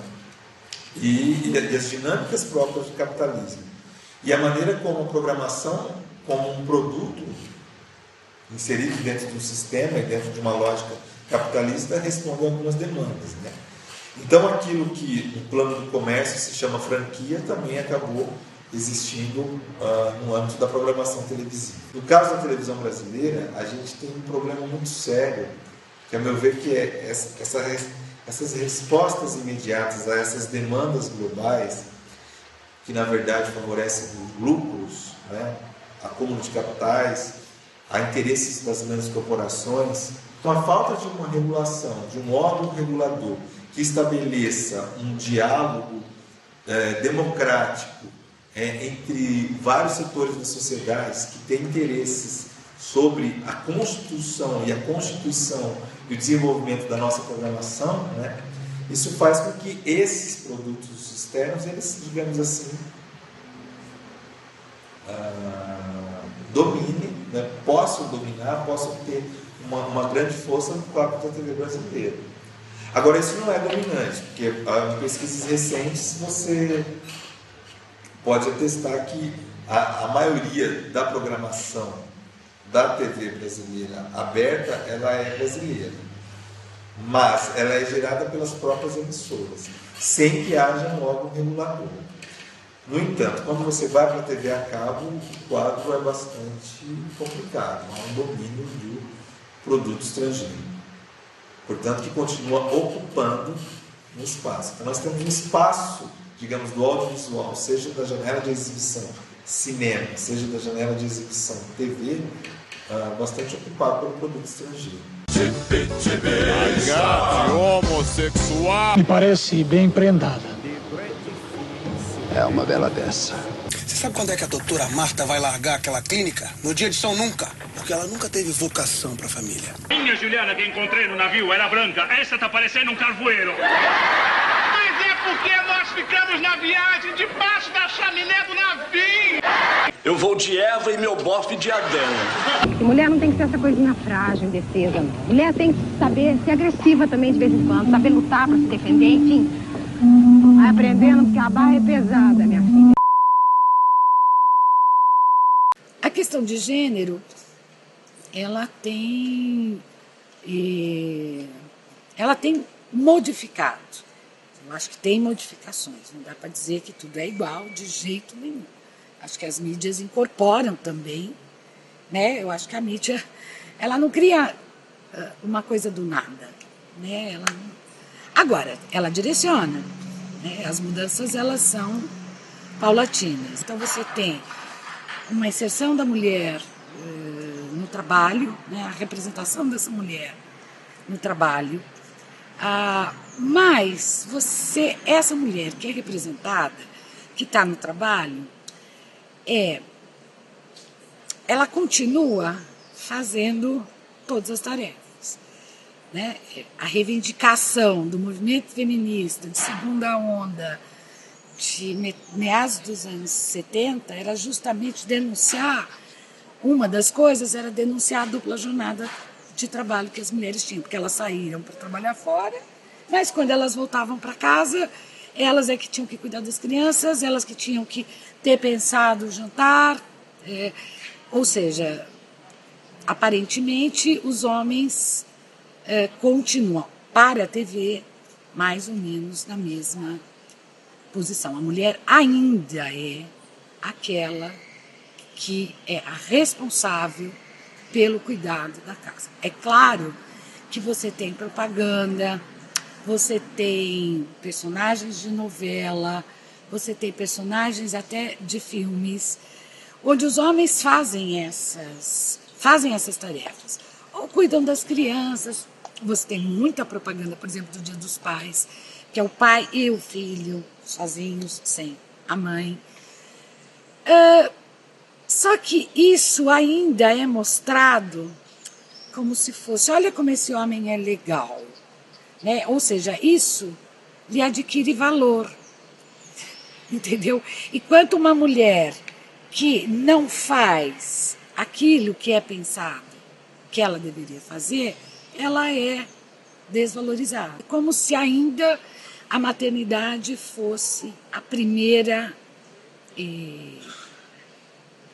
E as dinâmicas próprias do capitalismo. E a maneira como a programação, como um produto inserido dentro de um sistema e dentro de uma lógica capitalista, responde a algumas demandas, né? Então aquilo que no plano do comércio se chama franquia também acabou existindo no âmbito da programação televisiva. No caso da televisão brasileira, a gente tem um problema muito sério, que a meu ver que é essas respostas imediatas a essas demandas globais, que na verdade favorecem os lucros, né, acúmulo de capitais, a interesses das grandes corporações. Então a falta de uma regulação, de um órgão regulador que estabeleça um diálogo democrático entre vários setores da sociedade que têm interesses sobre a construção e a constituição e o desenvolvimento da nossa programação, né? Isso faz com que esses produtos externos, eles, digamos assim, dominem, né? Possam dominar, possam ter uma grande força no próprio da TV brasileira. Agora, isso não é dominante, porque em pesquisas recentes você pode atestar que a maioria da programação da TV brasileira aberta, ela é brasileira, mas ela é gerada pelas próprias emissoras, sem que haja um órgão regulador. No entanto, quando você vai para a TV a cabo, o quadro é bastante complicado, há um domínio do produto estrangeiro. Portanto, que continua ocupando um espaço. Então, nós temos um espaço, digamos, do audiovisual, seja da janela de exibição cinema, seja da janela de exibição TV, bastante ocupado pelo produto estrangeiro. homossexual. Me parece bem prendada. É uma bela peça. Você sabe quando é que a doutora Marta vai largar aquela clínica? No dia de São Nunca. Porque ela nunca teve vocação pra família. Minha Juliana que encontrei no navio era branca. Essa tá parecendo um carvoeiro. Mas é porque nós ficamos na viagem debaixo da chaminé do navio. Eu vou de Eva e meu bofe de Adão. E mulher não tem que ser essa coisinha frágil, indefesa, não. Mulher tem que saber ser agressiva também de vez em quando, saber lutar pra se defender, enfim. Vai aprendendo porque a barra é pesada, minha filha. A questão de gênero, ela tem modificado. Eu acho que tem modificações. Não dá para dizer que tudo é igual de jeito nenhum. Acho que as mídias incorporam também, né? Eu acho que a mídia, ela não cria uma coisa do nada, né? Agora, ela direciona, né? As mudanças, elas são paulatinas. Então, você tem uma inserção da mulher no trabalho, né? A representação dessa mulher no trabalho, mas essa mulher que é representada, que está no trabalho, ela continua fazendo todas as tarefas, né? A reivindicação do movimento feminista de segunda onda de meados dos anos 70 era justamente denunciar, uma das coisas era denunciar a dupla jornada de trabalho que as mulheres tinham, porque elas saíram para trabalhar fora, mas quando elas voltavam para casa, elas é que tinham que cuidar das crianças, elas que tinham que ter pensado o jantar, ou seja, aparentemente os homens continuam para a TV mais ou menos na mesma posição. A mulher ainda é aquela que é a responsável pelo cuidado da casa. É claro que você tem propaganda, você tem personagens de novela, você tem personagens até de filmes, onde os homens fazem essas tarefas. Ou cuidam das crianças. Você tem muita propaganda, por exemplo, do Dia dos Pais, que é o pai e o filho, sozinhos, sem a mãe. Só que isso ainda é mostrado como se fosse, olha como esse homem é legal, né? Ou seja, isso lhe adquire valor, entendeu? E quanto uma mulher que não faz aquilo que é pensado que ela deveria fazer, ela é desvalorizada. Como se ainda a maternidade fosse a primeira...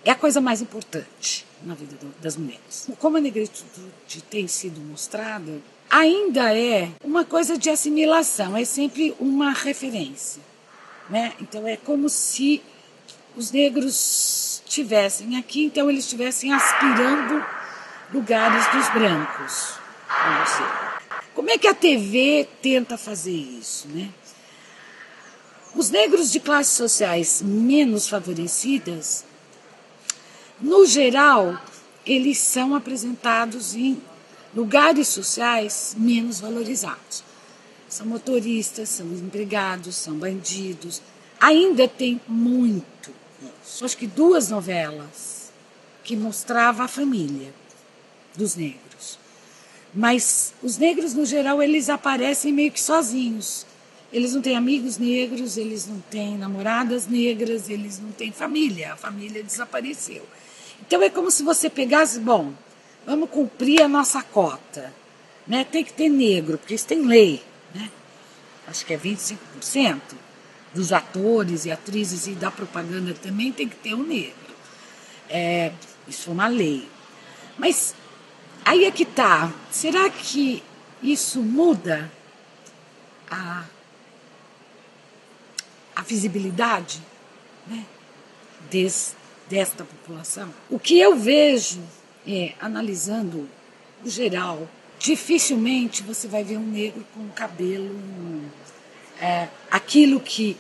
É a coisa mais importante na vida das mulheres. Como a negritude tem sido mostrada, ainda é uma coisa de assimilação, é sempre uma referência, né? Então é como se os negros estivessem aqui, então eles estivessem aspirando lugares dos brancos. Como é que a TV tenta fazer isso, né? Os negros de classes sociais menos favorecidas, no geral, eles são apresentados em lugares sociais menos valorizados. São motoristas, são empregados, são bandidos. Ainda tem muito isso. Acho que 2 novelas que mostravam a família dos negros. Mas os negros, no geral, eles aparecem meio que sozinhos. Eles não têm amigos negros, eles não têm namoradas negras, eles não têm família. A família desapareceu. Então é como se você pegasse, bom, vamos cumprir a nossa cota, né? Tem que ter negro, porque isso tem lei, né? Acho que é 25% dos atores e atrizes e da propaganda também tem que ter um negro. Isso é uma lei. Mas aí é que tá. Será que isso muda a visibilidade, né, desta população? O que eu vejo analisando o geral, dificilmente você vai ver um negro com cabelo, aquilo que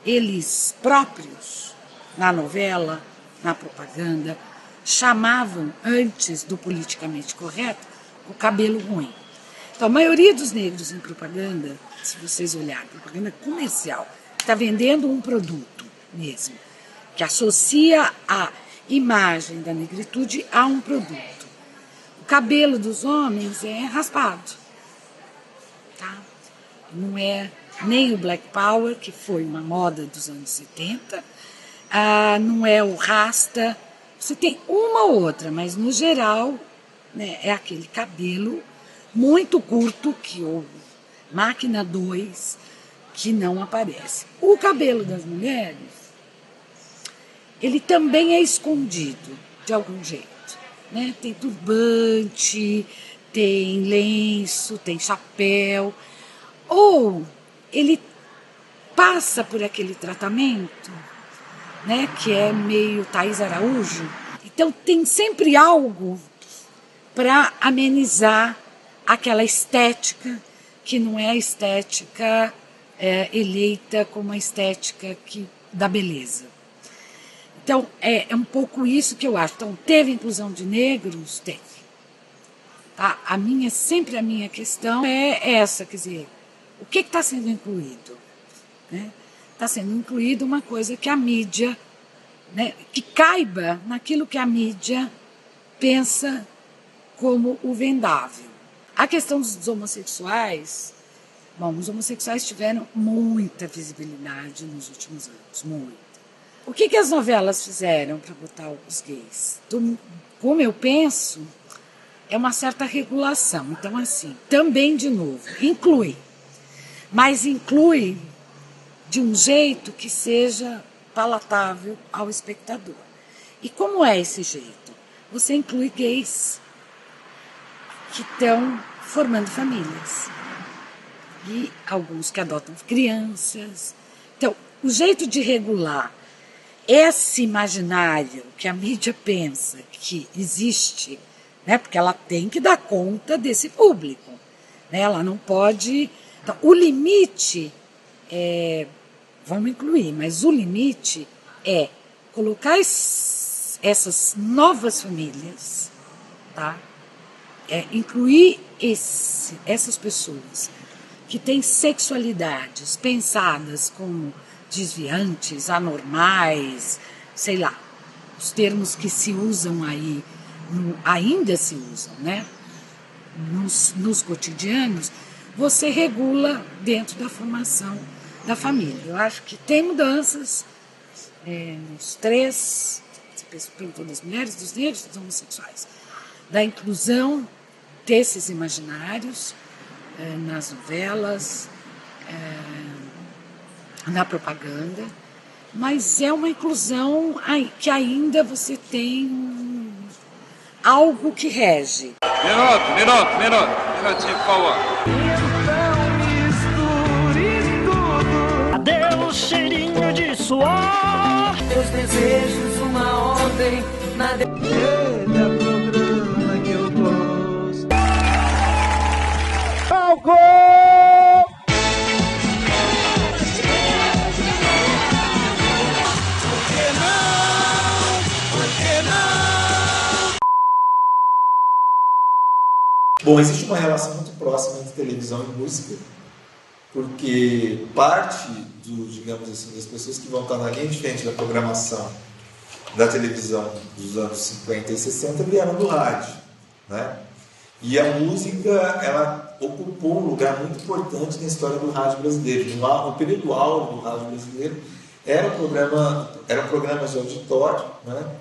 eles próprios, na novela, na propaganda, chamavam, antes do politicamente correto, o cabelo ruim. Então, a maioria dos negros em propaganda, se vocês olharem, propaganda comercial, está vendendo um produto mesmo, que associa a imagem da negritude a um produto. O cabelo dos homens é raspado, tá? Não é nem o Black Power, que foi uma moda dos anos 70, não é o rasta. Você tem uma ou outra, mas no geral, né, é aquele cabelo muito curto, que o máquina 2, que não aparece. O cabelo das mulheres, ele também é escondido de algum jeito, né? Tem turbante, tem lenço, tem chapéu, ou ele passa por aquele tratamento, né, que é meio Thaís Araújo. Então tem sempre algo para amenizar aquela estética que não é a estética eleita como a estética da beleza. Então é um pouco isso que eu acho. Então teve inclusão de negros? Teve. Tá? Sempre a minha questão é essa, quer dizer, o que está sendo incluído? Né? Está sendo incluído uma coisa que a mídia, né, que caiba naquilo que a mídia pensa como o vendável. A questão dos homossexuais, bom, os homossexuais tiveram muita visibilidade nos últimos anos, muita. O que as novelas fizeram para botar os gays? Como eu penso, é uma certa regulação. Então, assim, também, de novo, inclui, mas inclui de um jeito que seja palatável ao espectador. E como é esse jeito? Você inclui gays que estão formando famílias e alguns que adotam crianças. Então, o jeito de regular esse imaginário que a mídia pensa que existe, né, porque ela tem que dar conta desse público, né, ela não pode... Então, o limite vamos incluir, mas o limite é colocar essas novas famílias, tá? Incluir essas pessoas que têm sexualidades pensadas como desviantes, anormais, sei lá, os termos que se usam aí, ainda se usam, né? Nos cotidianos, você regula dentro da formação da família. Eu acho que tem mudanças nos três, você perguntou das mulheres, dos negros, dos homossexuais, da inclusão desses imaginários nas novelas, na propaganda, mas é uma inclusão que ainda você tem algo que rege. Minutinho, por favor. Adeus, cheirinho de suor. Meus desejos, uma ordem, nada. Programa que eu gosto. Palco! Bom, existe uma relação muito próxima entre televisão e música, porque parte digamos assim, das pessoas que vão estar na linha de frente da programação da televisão dos anos 50 e 60 vieram do rádio, né? E a música, ela ocupou um lugar muito importante na história do rádio brasileiro. No período áureo do rádio brasileiro, eram programas de auditório, né?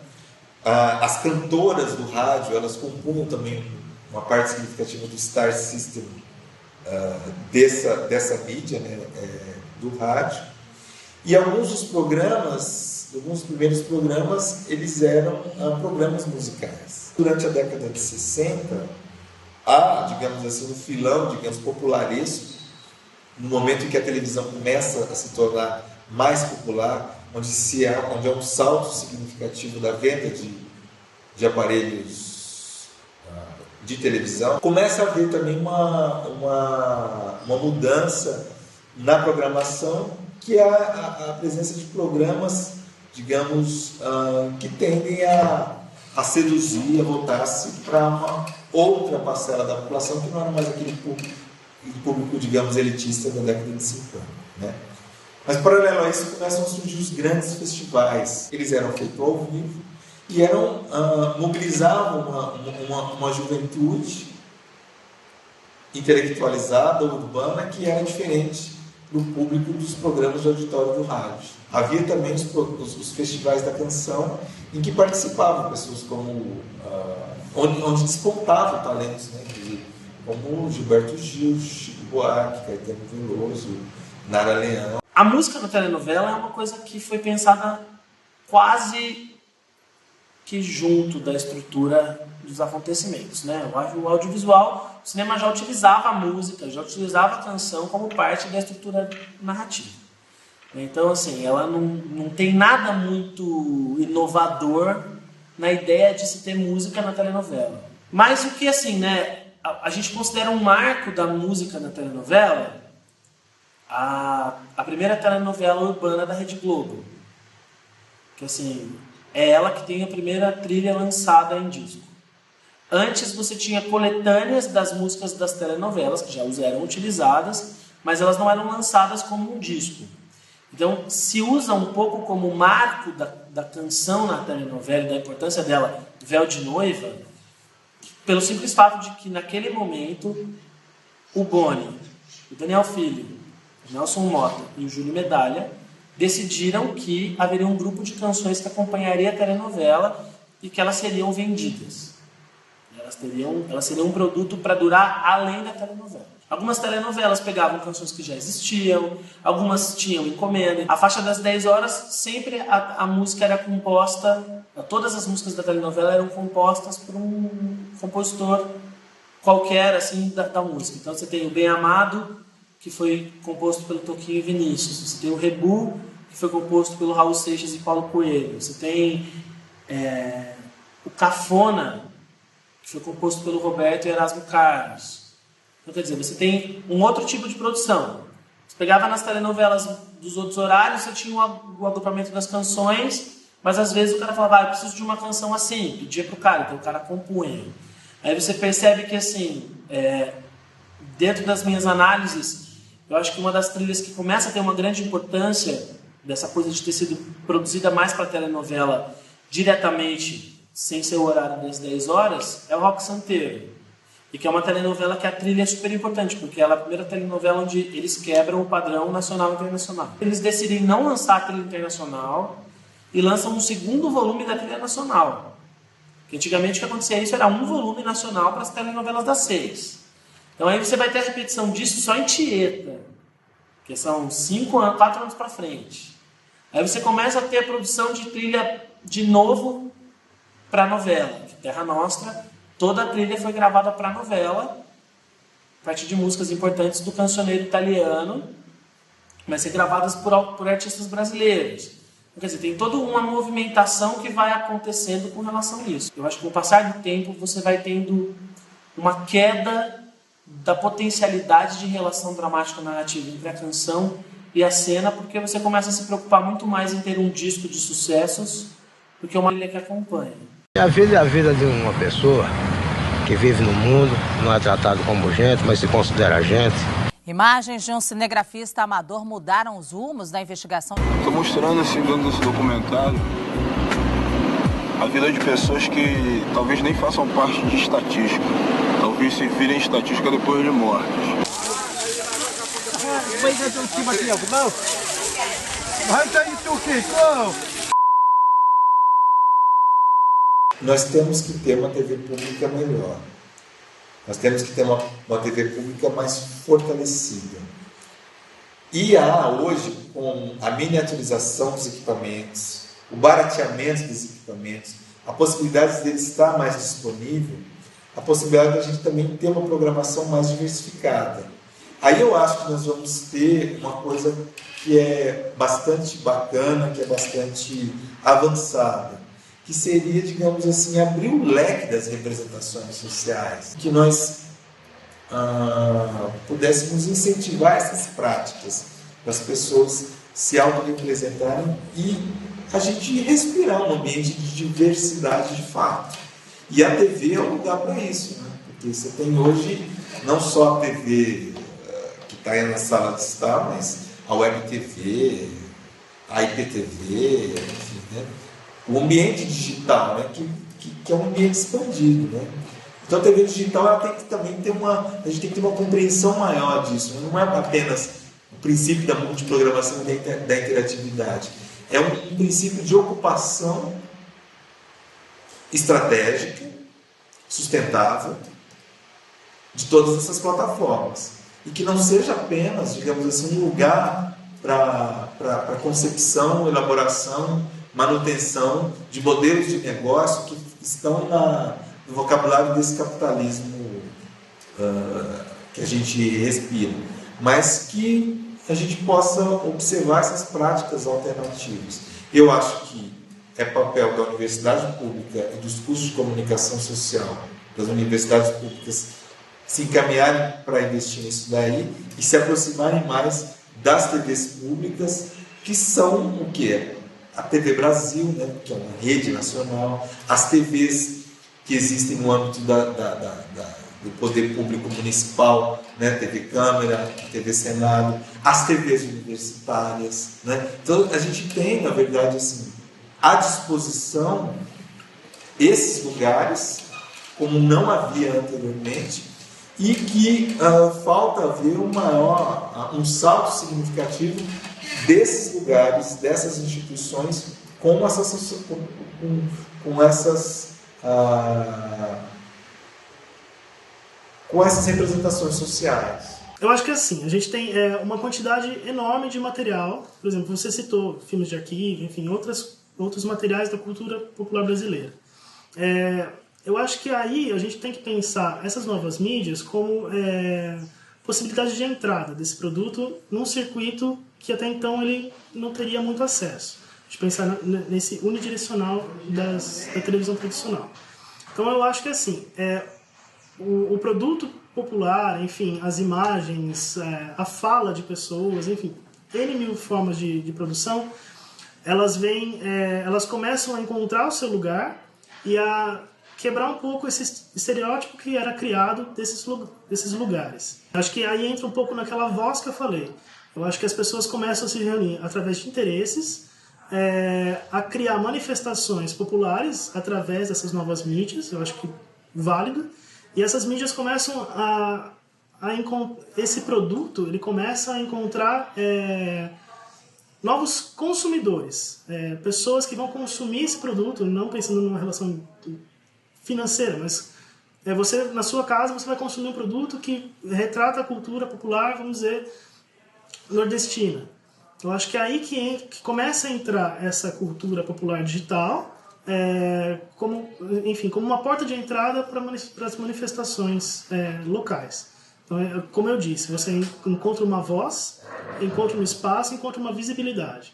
As cantoras do rádio, elas compunham também uma parte significativa do Star System dessa mídia, né, do rádio. E alguns dos primeiros programas, eles eram programas musicais. Durante a década de 60, há, digamos assim, um filão, digamos, popularesco, no momento em que a televisão começa a se tornar mais popular, onde há um salto significativo da venda de aparelhos de televisão, começa a haver também uma mudança na programação, que é a presença de programas, digamos, que tendem a seduzir, a voltar-se para uma outra parcela da população, que não era mais aquele público, digamos, elitista da década de 50, né? Mas, paralelo a isso, começam a surgir os grandes festivais. Eles eram feitos ao vivo e mobilizavam uma juventude intelectualizada, urbana, que era diferente do público dos programas de auditório do rádio. Havia também os festivais da canção, em que participavam pessoas como onde despontavam talentos, né, como Gilberto Gil, Chico Buarque, Caetano Veloso, Nara Leão. A música na telenovela é uma coisa que foi pensada quase que junto da estrutura dos acontecimentos, né? O audiovisual, o cinema já utilizava a música, já utilizava a canção como parte da estrutura narrativa. Então, assim, ela não tem nada muito inovador na ideia de se ter música na telenovela. Mas o que, assim, né, a gente considera um marco da música na telenovela a primeira telenovela urbana da Rede Globo. Que, assim, é ela que tem a primeira trilha lançada em disco. Antes você tinha coletâneas das músicas das telenovelas, que já eram utilizadas, mas elas não eram lançadas como um disco. Então, se usa um pouco como marco da canção na telenovela e da importância dela, Véu de Noiva, pelo simples fato de que, naquele momento, o Boni, o Daniel Filho, o Nelson Mota e o Júlio Medalha decidiram que haveria um grupo de canções que acompanharia a telenovela e que elas seriam vendidas. Elas seriam um produto para durar além da telenovela. Algumas telenovelas pegavam canções que já existiam, algumas tinham encomenda. A faixa das 10 horas, sempre a música era composta, todas as músicas da telenovela eram compostas por um compositor qualquer assim, da música. Então você tem o Bem Amado, que foi composto pelo Toquinho e Vinícius. Você tem o Rebu, que foi composto pelo Raul Seixas e Paulo Coelho. Você tem o Cafona, que foi composto pelo Roberto e Erasmo Carlos. Então, quer dizer, você tem um outro tipo de produção. Você pegava nas telenovelas dos outros horários, você tinha o agrupamento das canções, mas às vezes o cara falava, eu preciso de uma canção assim, pedia pro cara, então o cara compunha. Aí você percebe que, assim, dentro das minhas análises, eu acho que uma das trilhas que começa a ter uma grande importância dessa coisa de ter sido produzida mais para telenovela diretamente, sem ser o horário das 10 horas, é o Rock Santeiro. E que é uma telenovela que a trilha é super importante, porque ela é a primeira telenovela onde eles quebram o padrão nacional e internacional. Eles decidem não lançar a trilha internacional e lançam um segundo volume da trilha nacional. Porque antigamente o que acontecia isso era um volume nacional para as telenovelas das 6. Então aí você vai ter a repetição disso só em Tieta, que são 4 anos para frente. Aí você começa a ter a produção de trilha de novo para a novela. Terra Nostra, toda a trilha foi gravada para a novela, a partir de músicas importantes do cancioneiro italiano, mas ser gravadas por artistas brasileiros. Então, quer dizer, tem toda uma movimentação que vai acontecendo com relação a isso. Eu acho que com o passar do tempo você vai tendo uma queda da potencialidade de relação dramática narrativa entre a canção e a cena, porque você começa a se preocupar muito mais em ter um disco de sucessos do que uma trilha que acompanha. A vida é a vida de uma pessoa que vive no mundo, não é tratado como gente, mas se considera gente. Imagens de um cinegrafista amador mudaram os rumos da investigação. Estou mostrando assim, dentro desse documentário, a vida de pessoas que talvez nem façam parte de estatística. Talvez se virem estatística depois de mortes. Nós temos que ter uma TV pública melhor. Nós temos que ter uma TV pública mais fortalecida. E há hoje, com a miniaturização dos equipamentos, o barateamento dos equipamentos, a possibilidade dele estar mais disponível, a possibilidade da gente também ter uma programação mais diversificada. Aí eu acho que nós vamos ter uma coisa que é bastante bacana, que é bastante avançada, que seria, digamos assim, abrir o leque das representações sociais, que nós pudéssemos incentivar essas práticas para as pessoas se autorrepresentarem e a gente respirar um ambiente de diversidade de fato. E a TV é o lugar para isso, né? Porque você tem hoje não só a TV que está aí na sala de estar, mas a Web TV, a IPTV, enfim, né? O ambiente digital, né? que é um ambiente expandido, né? Então a TV digital ela tem que também ter a gente tem que ter uma compreensão maior disso, né? Não é apenas o princípio da multiprogramação e da interatividade, é um princípio de ocupação estratégica, sustentável, de todas essas plataformas. E que não seja apenas, digamos assim, um lugar para concepção, elaboração, manutenção de modelos de negócio que estão no vocabulário desse capitalismo que a gente respira, mas que a gente possa observar essas práticas alternativas. Eu acho que é papel da universidade pública e dos cursos de comunicação social, das universidades públicas, se encaminharem para investir nisso daí e se aproximarem mais das TVs públicas, que são o quê? A TV Brasil, né, que é uma rede nacional, as TVs que existem no âmbito do poder público municipal, né, TV Câmara, TV Senado, as TVs universitárias, né? Então a gente tem, na verdade, assim, à disposição esses lugares, como não havia anteriormente, e que falta haver um salto significativo desses lugares, dessas instituições, com essas representações sociais. Eu acho que assim, a gente tem uma quantidade enorme de material. Por exemplo, você citou filmes de arquivo, enfim, outros materiais da cultura popular brasileira. Eu acho que aí a gente tem que pensar essas novas mídias como possibilidade de entrada desse produto num circuito que até então ele não teria muito acesso. De pensar nesse unidirecional da televisão tradicional. Então eu acho que assim, o produto popular, enfim, as imagens, a fala de pessoas, enfim, N mil formas de produção, elas começam a encontrar o seu lugar e a quebrar um pouco esse estereótipo que era criado desses lugares. Acho que aí entra um pouco naquela voz que eu falei. Eu acho que as pessoas começam a se reunir através de interesses, a criar manifestações populares através dessas novas mídias, eu acho que válido, e essas mídias começam esse produto ele começa a encontrar novos consumidores, pessoas que vão consumir esse produto, não pensando numa relação financeira, mas você, na sua casa, você vai consumir um produto que retrata a cultura popular, vamos dizer, nordestina. Eu acho que é aí que começa a entrar essa cultura popular digital como uma porta de entrada para as manifestações locais. Então, como eu disse, você encontra uma voz, encontra um espaço, encontra uma visibilidade.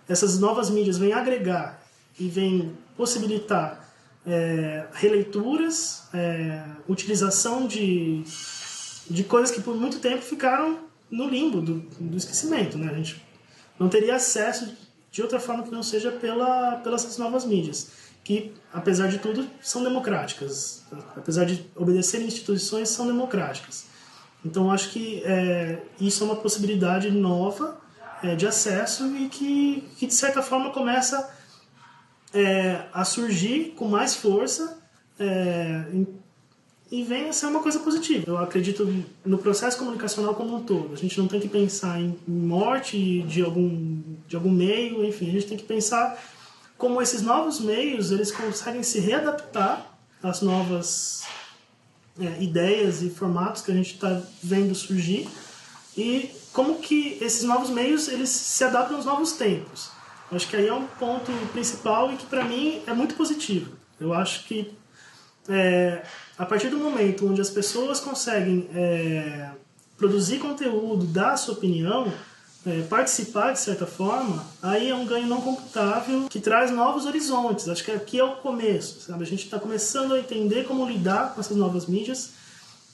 Essas novas mídias vêm agregar e vêm possibilitar releituras, utilização de coisas que por muito tempo ficaram no limbo do esquecimento, né? A gente não teria acesso de outra forma que não seja pelas novas mídias, que, apesar de tudo, são democráticas. Apesar de obedecerem instituições, são democráticas. Então, acho que isso é uma possibilidade nova de acesso e que, de certa forma, começa a surgir com mais força e vem a ser uma coisa positiva. Eu acredito no processo comunicacional como um todo. A gente não tem que pensar em morte de algum meio, enfim, a gente tem que pensar como esses novos meios eles conseguem se readaptar às novas ideias e formatos que a gente está vendo surgir e como que esses novos meios eles se adaptam aos novos tempos. Eu acho que aí é um ponto principal e que para mim é muito positivo. Eu acho que a partir do momento onde as pessoas conseguem produzir conteúdo, dar a sua opinião, participar de certa forma, aí é um ganho não computável que traz novos horizontes. Acho que aqui é o começo, sabe? A gente está começando a entender como lidar com essas novas mídias,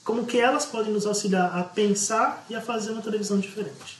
como que elas podem nos auxiliar a pensar e a fazer uma televisão diferente.